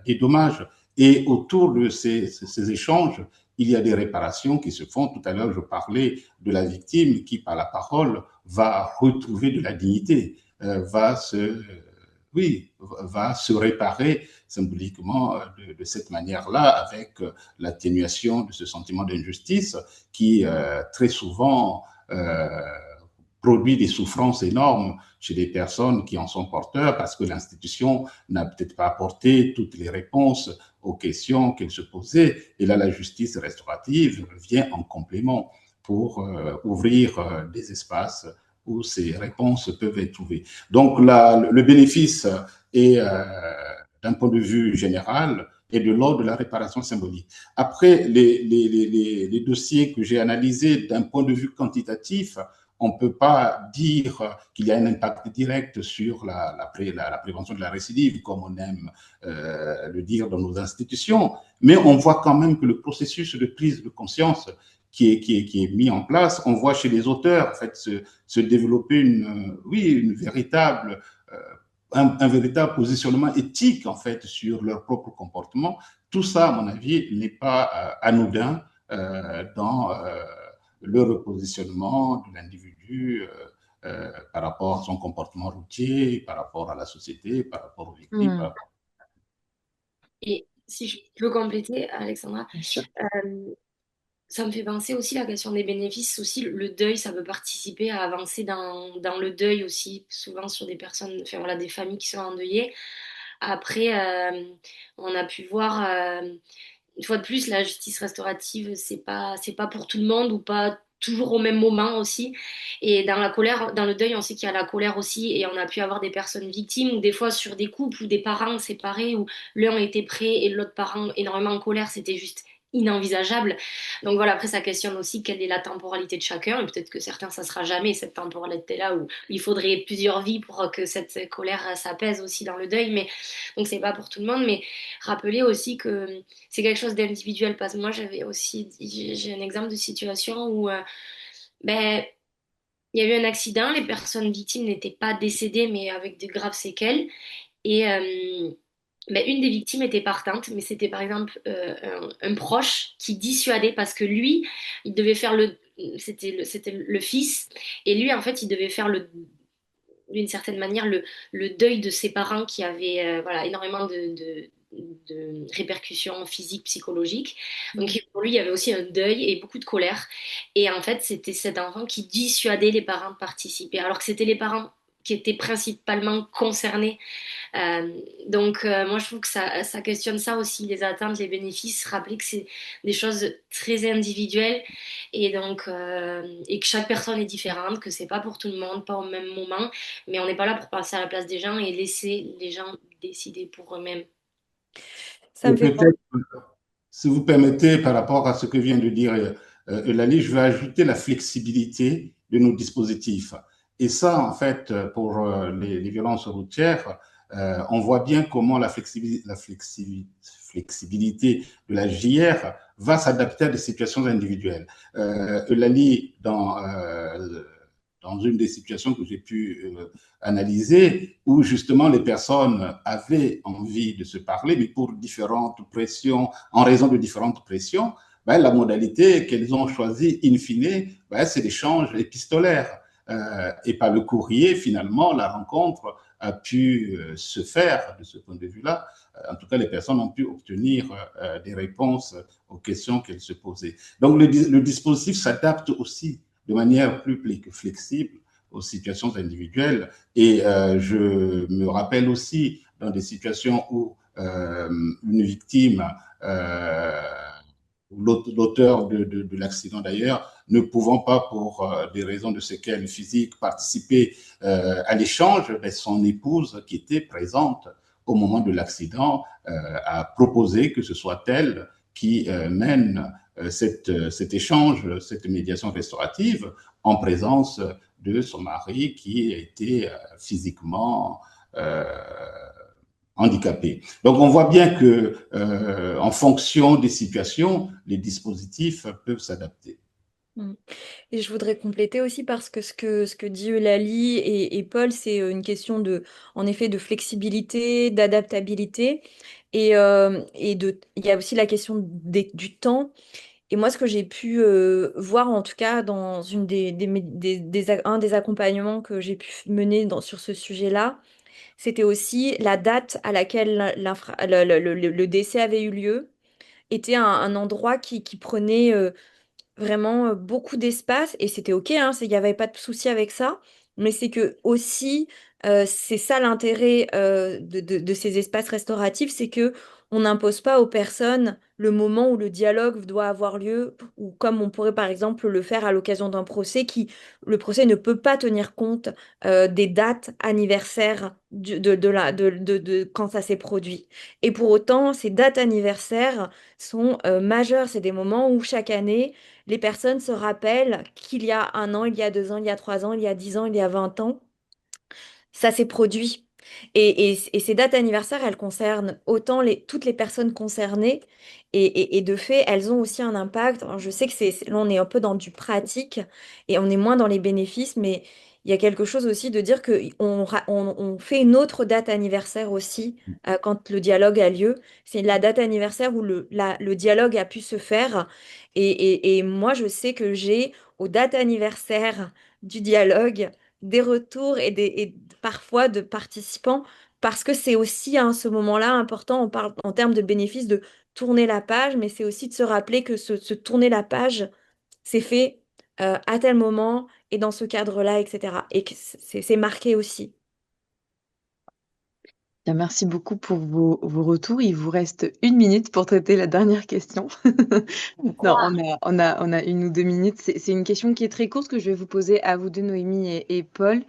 des dommages. Et autour de ces échanges, il y a des réparations qui se font. Tout à l'heure, je parlais de la victime qui, par la parole, va retrouver de la dignité, va se réparer symboliquement de cette manière-là, avec l'atténuation de ce sentiment d'injustice qui, très souvent, produit des souffrances énormes chez des personnes qui en sont porteurs parce que l'institution n'a peut-être pas apporté toutes les réponses aux questions qu'elle se posait. Et là, la justice restaurative vient en complément pour ouvrir des espaces où ces réponses peuvent être trouvées. Donc, le bénéfice est, d'un point de vue général, et de l'ordre de la réparation symbolique. Après, les dossiers que j'ai analysés d'un point de vue quantitatif, on ne peut pas dire qu'il y a un impact direct sur la prévention de la récidive, comme on aime le dire dans nos institutions, mais on voit quand même que le processus de prise de conscience qui est mis en place, on voit chez les auteurs en fait, se développer un véritable positionnement éthique en fait sur leur propre comportement. Tout ça, à mon avis, n'est pas anodin dans le repositionnement de l'individu par rapport à son comportement routier, par rapport à la société, par rapport aux victimes. Et si je peux compléter, Alexandra, ça me fait penser aussi la question des bénéfices. Aussi, le deuil, ça peut participer à avancer dans le deuil aussi, souvent sur des personnes, enfin voilà, des familles qui sont endeuillées. Après, on a pu voir, une fois de plus, la justice restaurative, c'est pas pour tout le monde ou pas toujours au même moment aussi. Et dans la colère, dans le deuil, on sait qu'il y a la colère aussi, et on a pu avoir des personnes victimes, ou des fois sur des couples ou des parents séparés, où l'un était prêt et l'autre parent énormément en colère, c'était juste inenvisageable. Donc voilà, après ça questionne aussi quelle est la temporalité de chacun, et peut-être que certains ça sera jamais cette temporalité-là, où il faudrait plusieurs vies pour que cette colère s'apaise aussi dans le deuil, mais donc c'est pas pour tout le monde, mais rappeler aussi que c'est quelque chose d'individuel, parce que moi j'ai un exemple de situation où ben, il y a eu un accident, les personnes victimes n'étaient pas décédées mais avec de graves séquelles, et ben, une des victimes était partante, mais c'était par exemple un proche qui dissuadait, parce que lui, il devait faire c'était le fils, et lui en fait il devait faire d'une certaine manière le deuil de ses parents qui avaient voilà, énormément de répercussions physiques, psychologiques. Donc pour lui, il y avait aussi un deuil et beaucoup de colère. Et en fait, c'était cet enfant qui dissuadait les parents de participer, alors que c'était les parents qui étaient principalement concernés. Moi, je trouve que ça questionne ça aussi, les attentes, les bénéfices, rappeler que c'est des choses très individuelles, et que chaque personne est différente, que c'est pas pour tout le monde, pas au même moment, mais on n'est pas là pour passer à la place des gens et laisser les gens décider pour eux-mêmes. Ça me fait penser. Peut-être, si vous permettez, par rapport à ce que vient de dire Eulalie, je vais ajouter la flexibilité de nos dispositifs. Et ça, en fait, pour les violences routières, on voit bien comment la flexibilité de la JR va s'adapter à des situations individuelles. Eulalie, dans une des situations que j'ai pu analyser, où justement les personnes avaient envie de se parler, mais pour différentes pressions, en raison de différentes pressions, ben, la modalité qu'elles ont choisie in fine, ben, c'est l'échange épistolaire. Et par le courrier, finalement, la rencontre a pu se faire de ce point de vue-là. En tout cas, les personnes ont pu obtenir des réponses aux questions qu'elles se posaient. Donc, le dispositif s'adapte aussi de manière plus flexible aux situations individuelles. Et je me rappelle aussi dans des situations où une victime, l'auteur de l'accident d'ailleurs, ne pouvant pas, pour des raisons de séquelles physiques, participer à l'échange, ben, son épouse, qui était présente au moment de l'accident, a proposé que ce soit elle qui mène cet échange, cette médiation restaurative, en présence de son mari qui était physiquement euh, handicapé. Donc on voit bien que, en fonction des situations, les dispositifs peuvent s'adapter. Mm. Et je voudrais compléter aussi parce que ce que dit Eulalie et Paul, c'est une question en effet, de flexibilité, d'adaptabilité. Il y a aussi la question du temps. Et moi, ce que j'ai pu voir, en tout cas, dans un des accompagnements que j'ai pu mener sur ce sujet-là, c'était aussi la date à laquelle le décès avait eu lieu, était un endroit qui prenait vraiment beaucoup d'espace et c'était OK, hein, il n'y avait pas de souci avec ça, mais c'est que aussi, c'est ça l'intérêt de ces espaces restauratifs, c'est que on n'impose pas aux personnes le moment où le dialogue doit avoir lieu, ou comme on pourrait par exemple le faire à l'occasion d'un procès, le procès ne peut pas tenir compte des dates anniversaires de quand ça s'est produit. Et pour autant, ces dates anniversaires sont majeures, c'est des moments où chaque année, les personnes se rappellent qu'il y a un an, il y a 2 ans, il y a 3 ans, il y a 10 ans, il y a 20 ans, ça s'est produit. Et ces dates anniversaires, elles concernent autant toutes les personnes concernées. Et de fait, elles ont aussi un impact. Alors, je sais que là, on est un peu dans du pratique et on est moins dans les bénéfices, mais il y a quelque chose aussi de dire qu'on fait une autre date anniversaire aussi quand le dialogue a lieu. C'est la date anniversaire où le dialogue a pu se faire. Et moi, je sais que j'ai aux dates anniversaires du dialogue des retours et parfois de participants, parce que c'est aussi à ce moment-là important, on parle en termes de bénéfices de tourner la page, mais c'est aussi de se rappeler que ce tourner la page, c'est fait à tel moment et dans ce cadre-là, etc. Et que c'est marqué aussi. Bien, merci beaucoup pour vos retours. Il vous reste 1 minute pour traiter la dernière question. Non, on a 1 ou 2 minutes. C'est une question qui est très courte que je vais vous poser à vous deux, Noémie et Paul.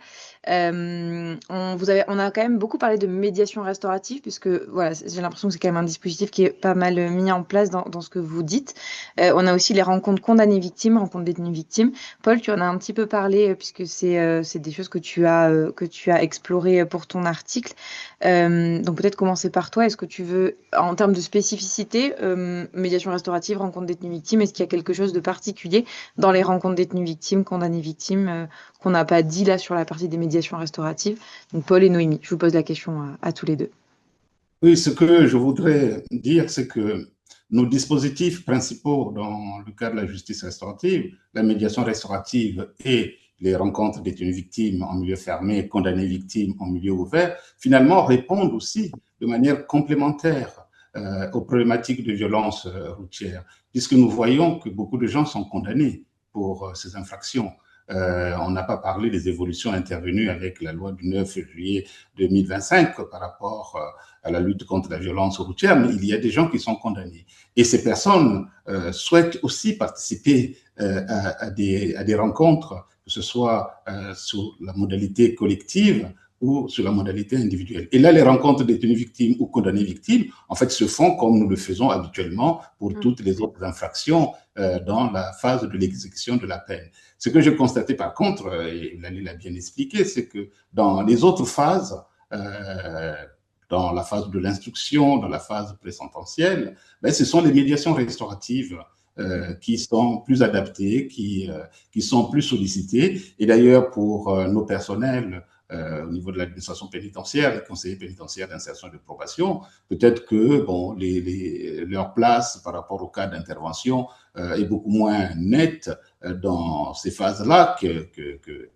On a quand même beaucoup parlé de médiation restaurative, puisque voilà, j'ai l'impression que c'est quand même un dispositif qui est pas mal mis en place dans ce que vous dites. On a aussi les rencontres condamnées-victimes, rencontres détenues-victimes. Paul, tu en as un petit peu parlé, puisque c'est des choses que tu as explorées pour ton article. Donc peut-être commencer par toi. Est-ce que tu veux, en termes de spécificité, médiation restaurative, rencontre détenues-victimes, est-ce qu'il y a quelque chose de particulier dans les rencontres détenues-victimes, condamnées-victimes, qu'on n'a pas dit là sur la partie des médiations restauratives? Donc Paul et Noémie, je vous pose la question à tous les deux. Oui, ce que je voudrais dire, c'est que nos dispositifs principaux dans le cadre de la justice restaurative, la médiation restaurative et les rencontres détenues victimes en milieu fermé, condamnées victimes en milieu ouvert, finalement répondent aussi de manière complémentaire aux problématiques de violence routière, puisque nous voyons que beaucoup de gens sont condamnés pour ces infractions. On n'a pas parlé des évolutions intervenues avec la loi du 9 juillet 2025 par rapport à la lutte contre la violence routière, mais il y a des gens qui sont condamnés. Et ces personnes souhaitent aussi participer à des rencontres, que ce soit sous la modalité collective ou sur la modalité individuelle. Et là, les rencontres détenues victimes ou condamnées victimes, en fait, se font comme nous le faisons habituellement pour toutes les autres infractions dans la phase de l'exécution de la peine. Ce que j'ai constaté par contre, et Lali l'a bien expliqué, c'est que dans les autres phases, dans la phase de l'instruction, dans la phase présententielle, ben, ce sont les médiations restauratives qui sont plus adaptées, qui sont plus sollicitées. Et d'ailleurs, pour nos personnels, au niveau de l'administration pénitentiaire, les conseillers pénitentiaires d'insertion et de probation, peut-être que bon, leur place par rapport au cas d'intervention est beaucoup moins nette dans ces phases-là qu'elle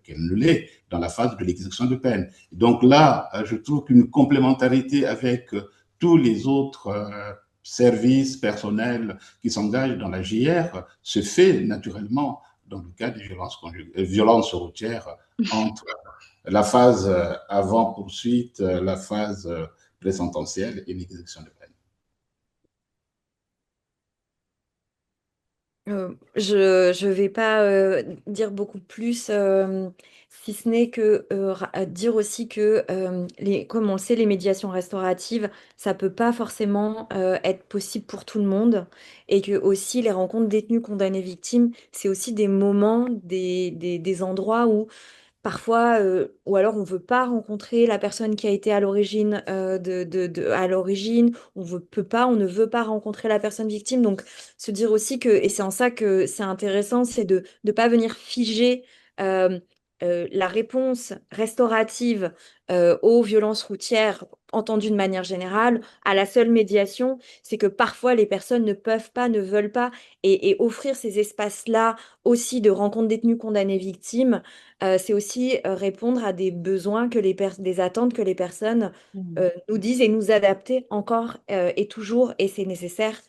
ne l'est dans la phase de l'exécution de peine. Donc là, je trouve qu'une complémentarité avec tous les autres services personnels qui s'engagent dans la JR se fait naturellement dans le cas des violences routières entre la phase avant poursuite, la phase présententielle et l'exécution de peine. Je vais pas dire beaucoup plus, si ce n'est que dire aussi que, comme on le sait, les médiations restauratives, ça peut pas forcément être possible pour tout le monde, et que aussi les rencontres détenus condamnés victimes, c'est aussi des moments, des endroits où parfois, ou alors on veut pas rencontrer la personne qui a été à l'origine, à l'origine, peut pas, on ne veut pas rencontrer la personne victime. Donc se dire aussi que, et c'est en ça que c'est intéressant, c'est de ne pas venir figer euh, la réponse restaurative aux violences routières entendues de manière générale à la seule médiation. C'est que parfois les personnes ne peuvent pas, ne veulent pas, et offrir ces espaces-là aussi de rencontres détenues condamnées victimes, c'est aussi répondre à des besoins des attentes que les personnes Mm. nous disent, et nous adapter encore et toujours, et c'est nécessaire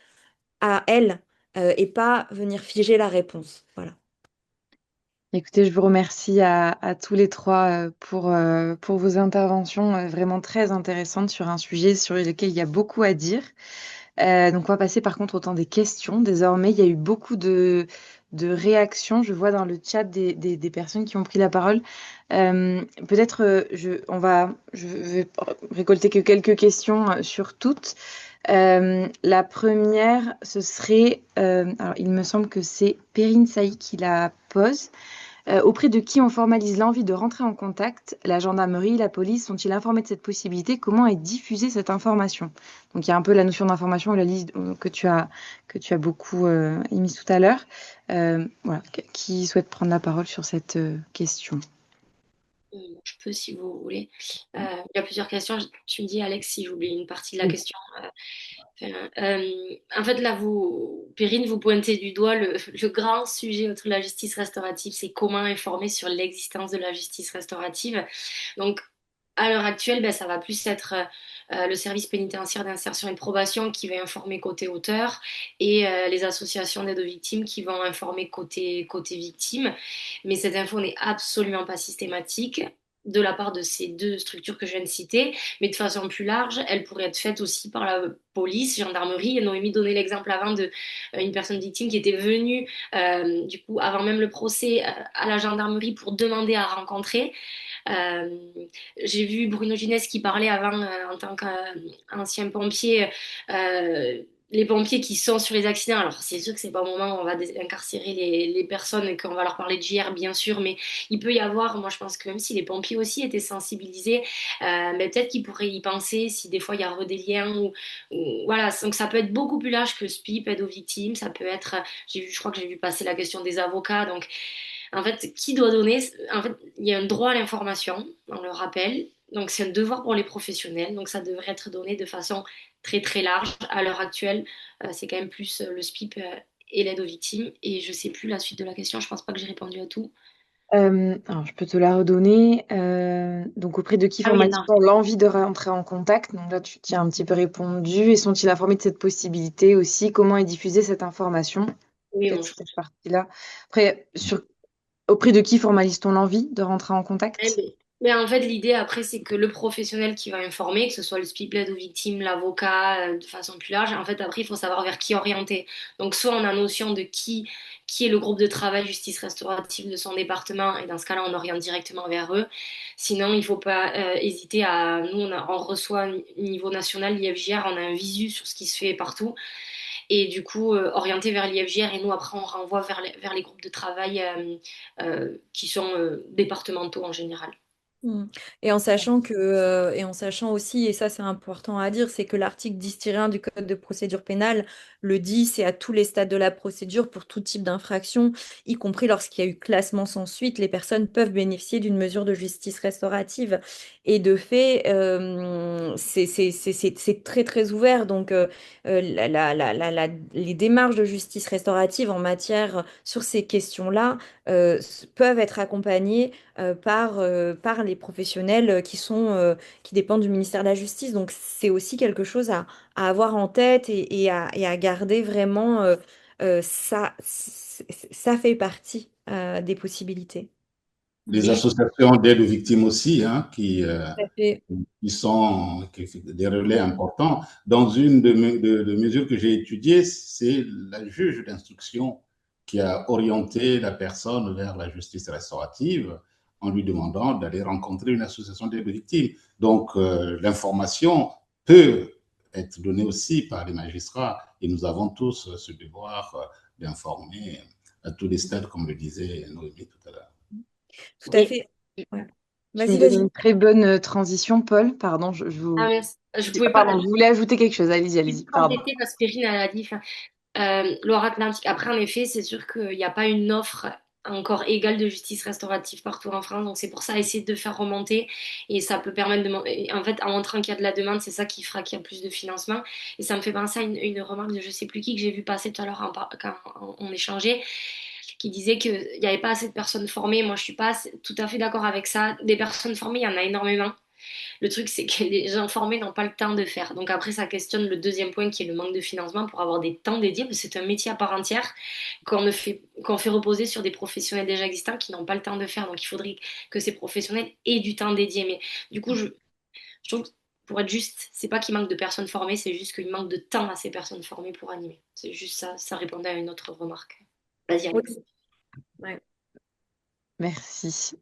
à elles, et pas venir figer la réponse. Voilà. Écoutez, je vous remercie à tous les trois pour vos interventions vraiment très intéressantes sur un sujet sur lequel il y a beaucoup à dire. Donc, on va passer par contre au temps des questions. Désormais, il y a eu beaucoup de réactions. Je vois dans le chat des personnes qui ont pris la parole. Peut-être je vais récolter que quelques questions sur toutes. La première, ce serait, alors il me semble que c'est Perrine Saï qui la pose. Auprès de qui on formalise l'envie de rentrer en contact? La gendarmerie, la police sont-ils informés de cette possibilité? Comment est diffusée cette information? Donc il y a un peu la notion d'information, la liste que tu as beaucoup émise tout à l'heure. Voilà. Qui souhaite prendre la parole sur cette question? Je peux si vous voulez. Il y a plusieurs questions. Tu me dis, Alex, si j'oublie une partie de la Oui. question. En fait, là, Perrine, vous pointez du doigt le grand sujet autour de la justice restaurative, c'est comment informer sur l'existence de la justice restaurative. Donc, à l'heure actuelle, ben, ça va plus être le service pénitentiaire d'insertion et de probation qui va informer côté auteur et les associations d'aide aux victimes qui vont informer côté victime. Mais cette info n'est absolument pas systématique de la part de ces deux structures que je viens de citer, mais de façon plus large, elle pourrait être faite aussi par la police, gendarmerie. Et Noémie donnait l'exemple avant de une personne victime qui était venue, du coup, avant même le procès, à la gendarmerie pour demander à rencontrer. Euh, j'ai vu Bruno Ginès qui parlait avant en tant qu'ancien pompier. Les pompiers qui sont sur les accidents, alors c'est sûr que c'est pas au moment où on va incarcérer les personnes et qu'on va leur parler de JR, bien sûr, mais il peut y avoir, moi je pense que même si les pompiers aussi étaient sensibilisés, mais peut-être qu'ils pourraient y penser si des fois il y a des liens voilà, donc ça peut être beaucoup plus large que le SPIP, aide aux victimes, ça peut être, je crois que j'ai vu passer la question des avocats, donc en fait, qui doit donner? En fait, il y a un droit à l'information, on le rappelle. Donc, c'est un devoir pour les professionnels. Donc, ça devrait être donné de façon très, très large. À l'heure actuelle, c'est quand même plus le SPIP et l'aide aux victimes. Et je sais plus la suite de la question. Je pense pas que j'ai répondu à tout. Alors, je peux te la redonner. Donc, auprès de qui Ah oui, non. formalise-t-on l'envie de rentrer en contact? Donc là, tu t'y as un petit peu répondu. Et sont-ils informés de cette possibilité aussi? Comment est diffusée cette information? Oui, bon, Peut-être cette partie-là. Après, auprès de qui formalise-t-on l'envie de rentrer en contact? mais en fait, l'idée après, c'est que le professionnel qui va informer, que ce soit le speed l'aide aux victimes, l'avocat, de façon plus large, en fait, après, il faut savoir vers qui orienter. Donc, soit on a notion de qui est le groupe de travail justice restaurative de son département, et dans ce cas-là, on oriente directement vers eux. Sinon, il faut pas hésiter à. Nous, on reçoit au niveau national l'IFJR, on a un visu sur ce qui se fait partout. Et du coup, orienter vers l'IFJR, et nous, après, on renvoie vers les groupes de travail qui sont départementaux en général. Mm. Et en sachant aussi, et ça c'est important à dire, c'est que l'article 10-1 du Code de procédure pénale le dit, c'est à tous les stades de la procédure pour tout type d'infraction, y compris lorsqu'il y a eu classement sans suite, les personnes peuvent bénéficier d'une mesure de justice restaurative. Et de fait, c'est très très ouvert. Donc, les démarches de justice restaurative en matière sur ces questions-là peuvent être accompagnées par les professionnels qui dépendent du ministère de la Justice. Donc, c'est aussi quelque chose à avoir en tête et à garder vraiment. Ça fait partie des possibilités. les associations d'aide aux victimes aussi, hein, Tout à fait. qui sont des relais importants. Dans une de mesures que j'ai étudiées, c'est la juge d'instruction qui a orienté la personne vers la justice restaurative en lui demandant d'aller rencontrer une association d'aide aux victimes. Donc, l'information peut être donnée aussi par les magistrats et nous avons tous ce devoir d'informer à tous les stades, comme le disait Noémie tout à l'heure. Tout à Et fait. Ouais. Tu me Vas-y, donnes vas-y. une très bonne transition, Paul. Pardon, merci. Je Ah, pouvais pas pardon, je voulais ajouter quelque chose. Allez-y, allez-y. Pardon. compléter parce que Perrine elle a dit. Loire-Atlantique. Après, en effet, c'est sûr qu'il n'y a pas une offre encore égale de justice restaurative partout en France. Donc, c'est pour ça, essayer de faire remonter. Et ça peut permettre de. En fait, en montrant qu'il y a de la demande, c'est ça qui fera qu'il y a plus de financement. Et ça me fait penser à une remarque de je sais plus qui que j'ai vu passer tout à l'heure quand on échangeait, qui disait qu'il n'y avait pas assez de personnes formées. Moi, je suis pas tout à fait d'accord avec ça. Des personnes formées, il y en a énormément. Le truc, c'est que les gens formés n'ont pas le temps de faire. Donc après, ça questionne le deuxième point qui est le manque de financement pour avoir des temps dédiés, parce que c'est un métier à part entière qu'on fait reposer sur des professionnels déjà existants qui n'ont pas le temps de faire. Donc il faudrait que ces professionnels aient du temps dédié. Mais du coup, je trouve que pour être juste, c'est pas qu'il manque de personnes formées, c'est juste qu'il manque de temps à ces personnes formées pour animer. C'est juste ça, ça répondait à une autre remarque. Vas-y, Oui. Alex. Ouais. Merci.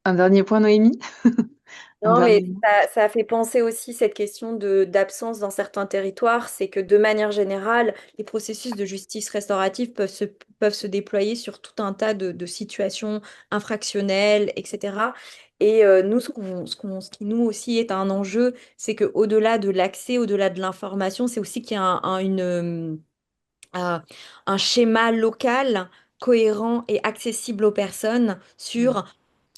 Un dernier point, Noémie? Un Non, mais dernier mot? ça fait penser aussi cette question d'absence dans certains territoires, c'est que de manière générale, les processus de justice restaurative peuvent se déployer sur tout un tas de situations infractionnelles, etc. Et nous, ce qui nous aussi est un enjeu, c'est qu'au-delà de l'accès, au-delà de l'information, c'est aussi qu'il y a un schéma local cohérent et accessible aux personnes sur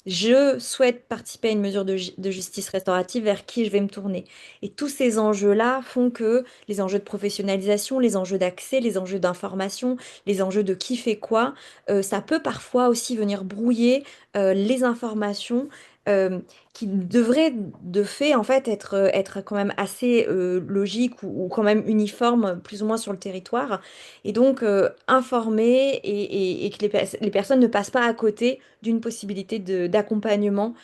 je souhaite participer à une mesure de justice restaurative, vers qui je vais me tourner. Et tous ces enjeux-là font que les enjeux de professionnalisation, les enjeux d'accès, les enjeux d'information, les enjeux de qui fait quoi, ça peut parfois aussi venir brouiller les informations euh, qui devraient de fait en fait être quand même assez logiques ou quand même uniformes plus ou moins sur le territoire. Et donc informer et que les personnes ne passent pas à côté d'une possibilité d'accompagnement,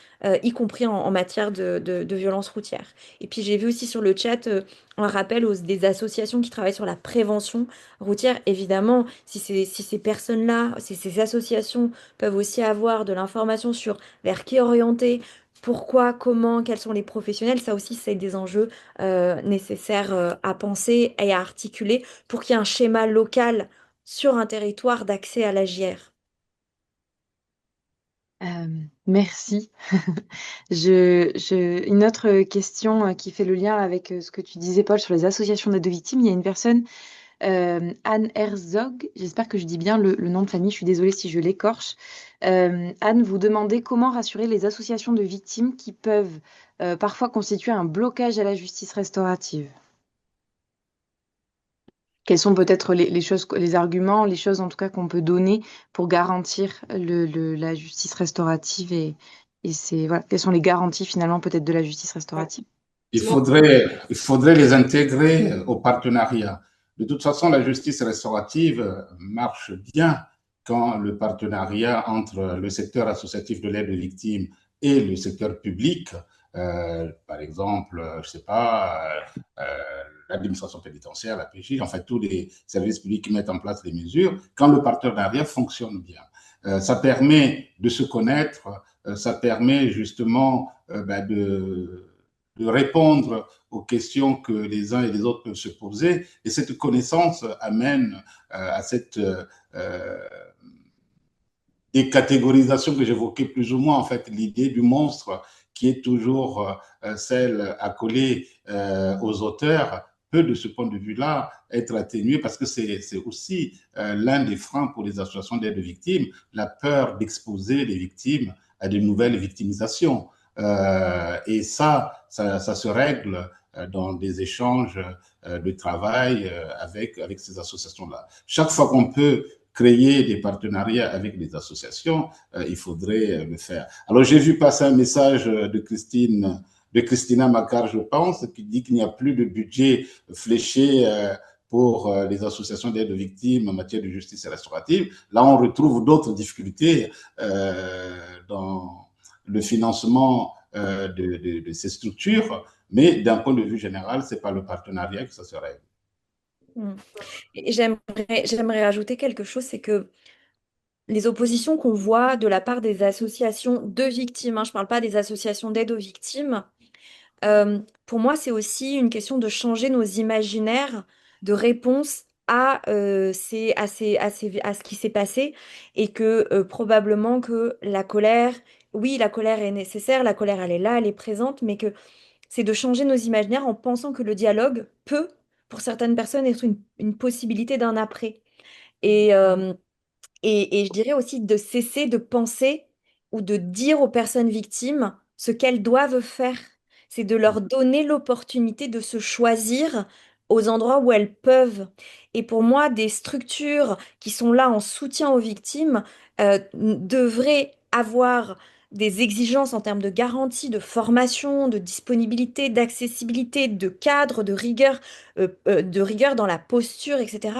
y compris en matière de violence routière. Et puis j'ai vu aussi sur le chat un rappel des associations qui travaillent sur la prévention routière. Évidemment, si ces personnes-là, si ces associations peuvent aussi avoir de l'information sur vers qui orienter, pourquoi, comment, quels sont les professionnels, ça aussi, c'est des enjeux nécessaires à penser et à articuler pour qu'il y ait un schéma local sur un territoire d'accès à la JR. Merci. Une autre question qui fait le lien avec ce que tu disais, Paul, sur les associations d'aide aux victimes. Il y a une personne, Anne Herzog, j'espère que je dis bien le nom de famille, je suis désolée si je l'écorche. Anne, vous demandez comment rassurer les associations de victimes qui peuvent parfois constituer un blocage à la justice restaurative. Quels sont peut-être les choses, les arguments, les choses en tout cas qu'on peut donner pour garantir la justice restaurative et voilà, quelles sont les garanties finalement peut-être de la justice restaurative? Il faudrait les intégrer au partenariat. De toute façon, la justice restaurative marche bien quand le partenariat entre le secteur associatif de l'aide aux victimes et le secteur public, par exemple, je sais pas, l'administration pénitentiaire, la PJ, en fait, tous les services publics qui mettent en place les mesures, quand le partenariat fonctionne bien. Ça permet de se connaître, ça permet justement de répondre aux questions que les uns et les autres peuvent se poser. Et cette connaissance amène à cette décatégorisation que j'évoquais plus ou moins, en fait, l'idée du monstre qui est toujours celle accolée aux auteurs peut, de ce point de vue-là, être atténuée parce que c'est aussi l'un des freins pour les associations d'aide aux victimes, la peur d'exposer les victimes à de nouvelles victimisations. Et ça se règle dans des échanges de travail avec ces associations-là. Chaque fois qu'on peut créer des partenariats avec des associations, il faudrait le faire. Alors, j'ai vu passer un message de Christina Macquart, je pense, qui dit qu'il n'y a plus de budget fléché pour les associations d'aide aux victimes en matière de justice restaurative. Là, on retrouve d'autres difficultés dans le financement de ces structures, mais d'un point de vue général, c'est par le partenariat que ça se règle. Mm. Et j'aimerais ajouter quelque chose, c'est que les oppositions qu'on voit de la part des associations de victimes, hein, je ne parle pas des associations d'aide aux victimes, pour moi, c'est aussi une question de changer nos imaginaires de réponse à ce qui s'est passé et que probablement que la colère, oui, la colère est nécessaire, la colère, elle est là, elle est présente, mais que c'est de changer nos imaginaires en pensant que le dialogue peut, pour certaines personnes, être une possibilité d'un après. Et, et je dirais aussi de cesser de penser ou de dire aux personnes victimes ce qu'elles doivent faire. C'est de leur donner l'opportunité de se choisir aux endroits où elles peuvent. Et pour moi, des structures qui sont là en soutien aux victimes devraient avoir des exigences en termes de garantie, de formation, de disponibilité, d'accessibilité, de cadre, de rigueur dans la posture, etc.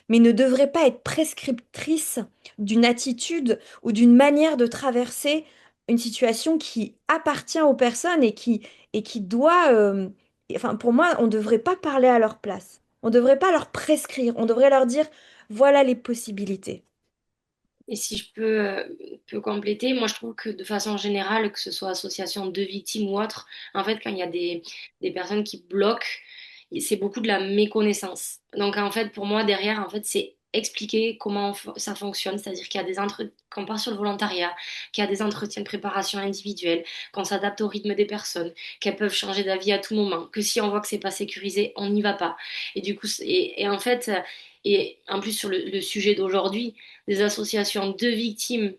Mais ne devraient pas être prescriptrices d'une attitude ou d'une manière de traverser une situation qui appartient aux personnes et qui doit... enfin, pour moi, on ne devrait pas parler à leur place. On ne devrait pas leur prescrire. On devrait leur dire, voilà les possibilités. Et si je peux compléter, moi je trouve que de façon générale, que ce soit association de victimes ou autre, en fait, quand il y a des personnes qui bloquent, c'est beaucoup de la méconnaissance. Donc en fait, pour moi, derrière, en fait, c'est expliquer comment ça fonctionne, c'est-à-dire qu'il y a qu'on part sur le volontariat, qu'il y a des entretiens de préparation individuelle, qu'on s'adapte au rythme des personnes, qu'elles peuvent changer d'avis à tout moment, que si on voit que c'est pas sécurisé, on n'y va pas. Et du coup, et en fait, et en plus sur le sujet d'aujourd'hui, des associations de victimes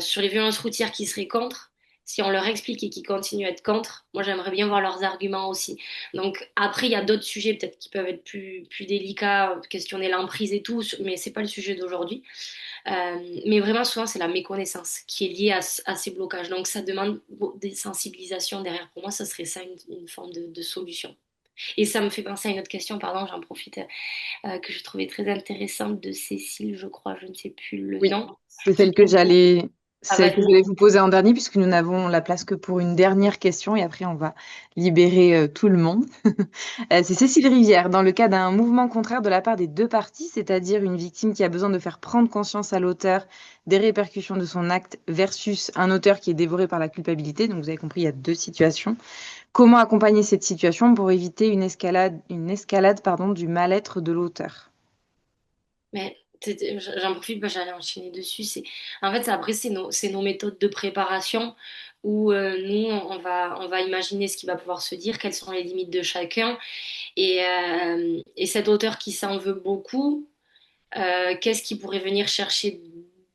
sur les violences routières qui seraient contre, si on leur explique et qu'ils continuent à être contre, moi j'aimerais bien voir leurs arguments aussi. Donc après, il y a d'autres sujets peut-être qui peuvent être plus délicats, questionner l'emprise et tout, mais c'est pas le sujet d'aujourd'hui. Mais vraiment, souvent, c'est la méconnaissance qui est liée à ces blocages. Donc ça demande des sensibilisations derrière. Pour moi, ça serait ça une forme de solution. Et ça me fait penser à une autre question, pardon, j'en profite, que je trouvais très intéressante de Cécile, je crois, je ne sais plus le Oui, nom. c'est Ah, celle que vas-y. j'allais vous poser en dernier, puisque nous n'avons la place que pour une dernière question et après on va libérer tout le monde. C'est Cécile Rivière. Dans le cas d'un mouvement contraire de la part des deux parties, c'est-à-dire une victime qui a besoin de faire prendre conscience à l'auteur des répercussions de son acte versus un auteur qui est dévoré par la culpabilité. Donc vous avez compris, il y a deux situations. Comment accompagner cette situation pour éviter une escalade, pardon, du mal-être de l'auteur? Mais j'en profite, bah, j'allais enchaîner dessus. En fait, après, c'est nos méthodes de préparation où nous, on va imaginer ce qu'il va pouvoir se dire, quelles sont les limites de chacun. Et cet auteur qui s'en veut beaucoup, qu'est-ce qui pourrait venir chercher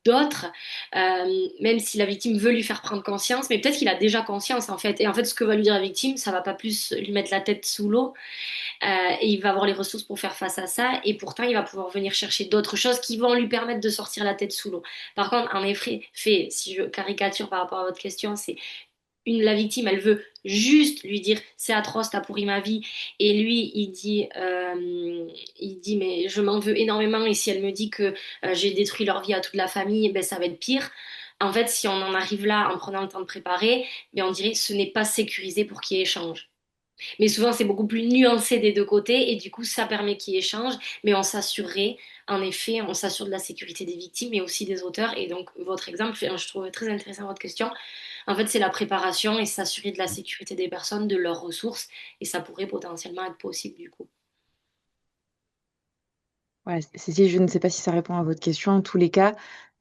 d'autre, même si la victime veut lui faire prendre conscience, mais peut-être qu'il a déjà conscience en fait. Et en fait, ce que va lui dire la victime, ça va pas plus lui mettre la tête sous l'eau, et il va avoir les ressources pour faire face à ça, et pourtant il va pouvoir venir chercher d'autres choses qui vont lui permettre de sortir la tête sous l'eau. Par contre, en effet, si je caricature par rapport à votre question, c'est la victime, elle veut juste lui dire c'est atroce, t'as pourri ma vie. Et lui, il dit mais je m'en veux énormément. Et si elle me dit que j'ai détruit leur vie à toute la famille, ben, ça va être pire. En fait, si on en arrive là en prenant le temps de préparer, ben, on dirait ce n'est pas sécurisé pour qu'il y ait échange. Mais souvent, c'est beaucoup plus nuancé des deux côtés et du coup, ça permet qu'il y ait échange. Mais on s'assurerait, en effet, on s'assure de la sécurité des victimes mais aussi des auteurs. Et donc, votre exemple, je trouve très intéressant votre question. En fait, c'est la préparation et s'assurer de la sécurité des personnes, de leurs ressources. Et ça pourrait potentiellement être possible du coup. Ouais, Cécile, je ne sais pas si ça répond à votre question. En tous les cas,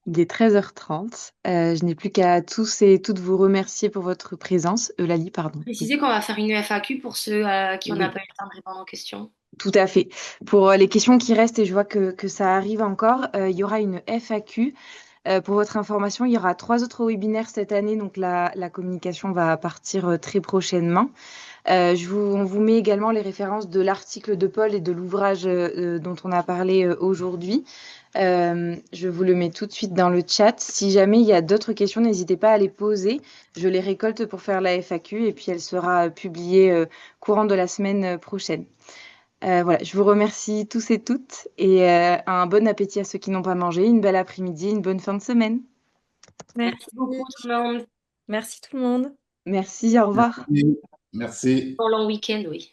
il est 13h30. Je n'ai plus qu'à tous et toutes vous remercier pour votre présence. Eulalie, pardon. Préciser qu'on va faire une FAQ pour ceux qui n'ont Oui, pas eu le temps de répondre aux questions. tout à fait. Pour les questions qui restent, et je vois que ça arrive encore, il y aura une FAQ. Pour votre information, il y aura 3 autres webinaires cette année, donc la communication va partir très prochainement. On vous met également les références de l'article de Paul et de l'ouvrage dont on a parlé aujourd'hui. Je vous le mets tout de suite dans le chat. Si jamais il y a d'autres questions, n'hésitez pas à les poser. Je les récolte pour faire la FAQ et puis elle sera publiée courant de la semaine prochaine. Voilà, je vous remercie tous et toutes et un bon appétit à ceux qui n'ont pas mangé, une belle après-midi, une bonne fin de semaine. Merci beaucoup Merci. tout le monde. Merci tout le monde. Merci, au revoir. Merci. Merci. Bon long week-end, oui.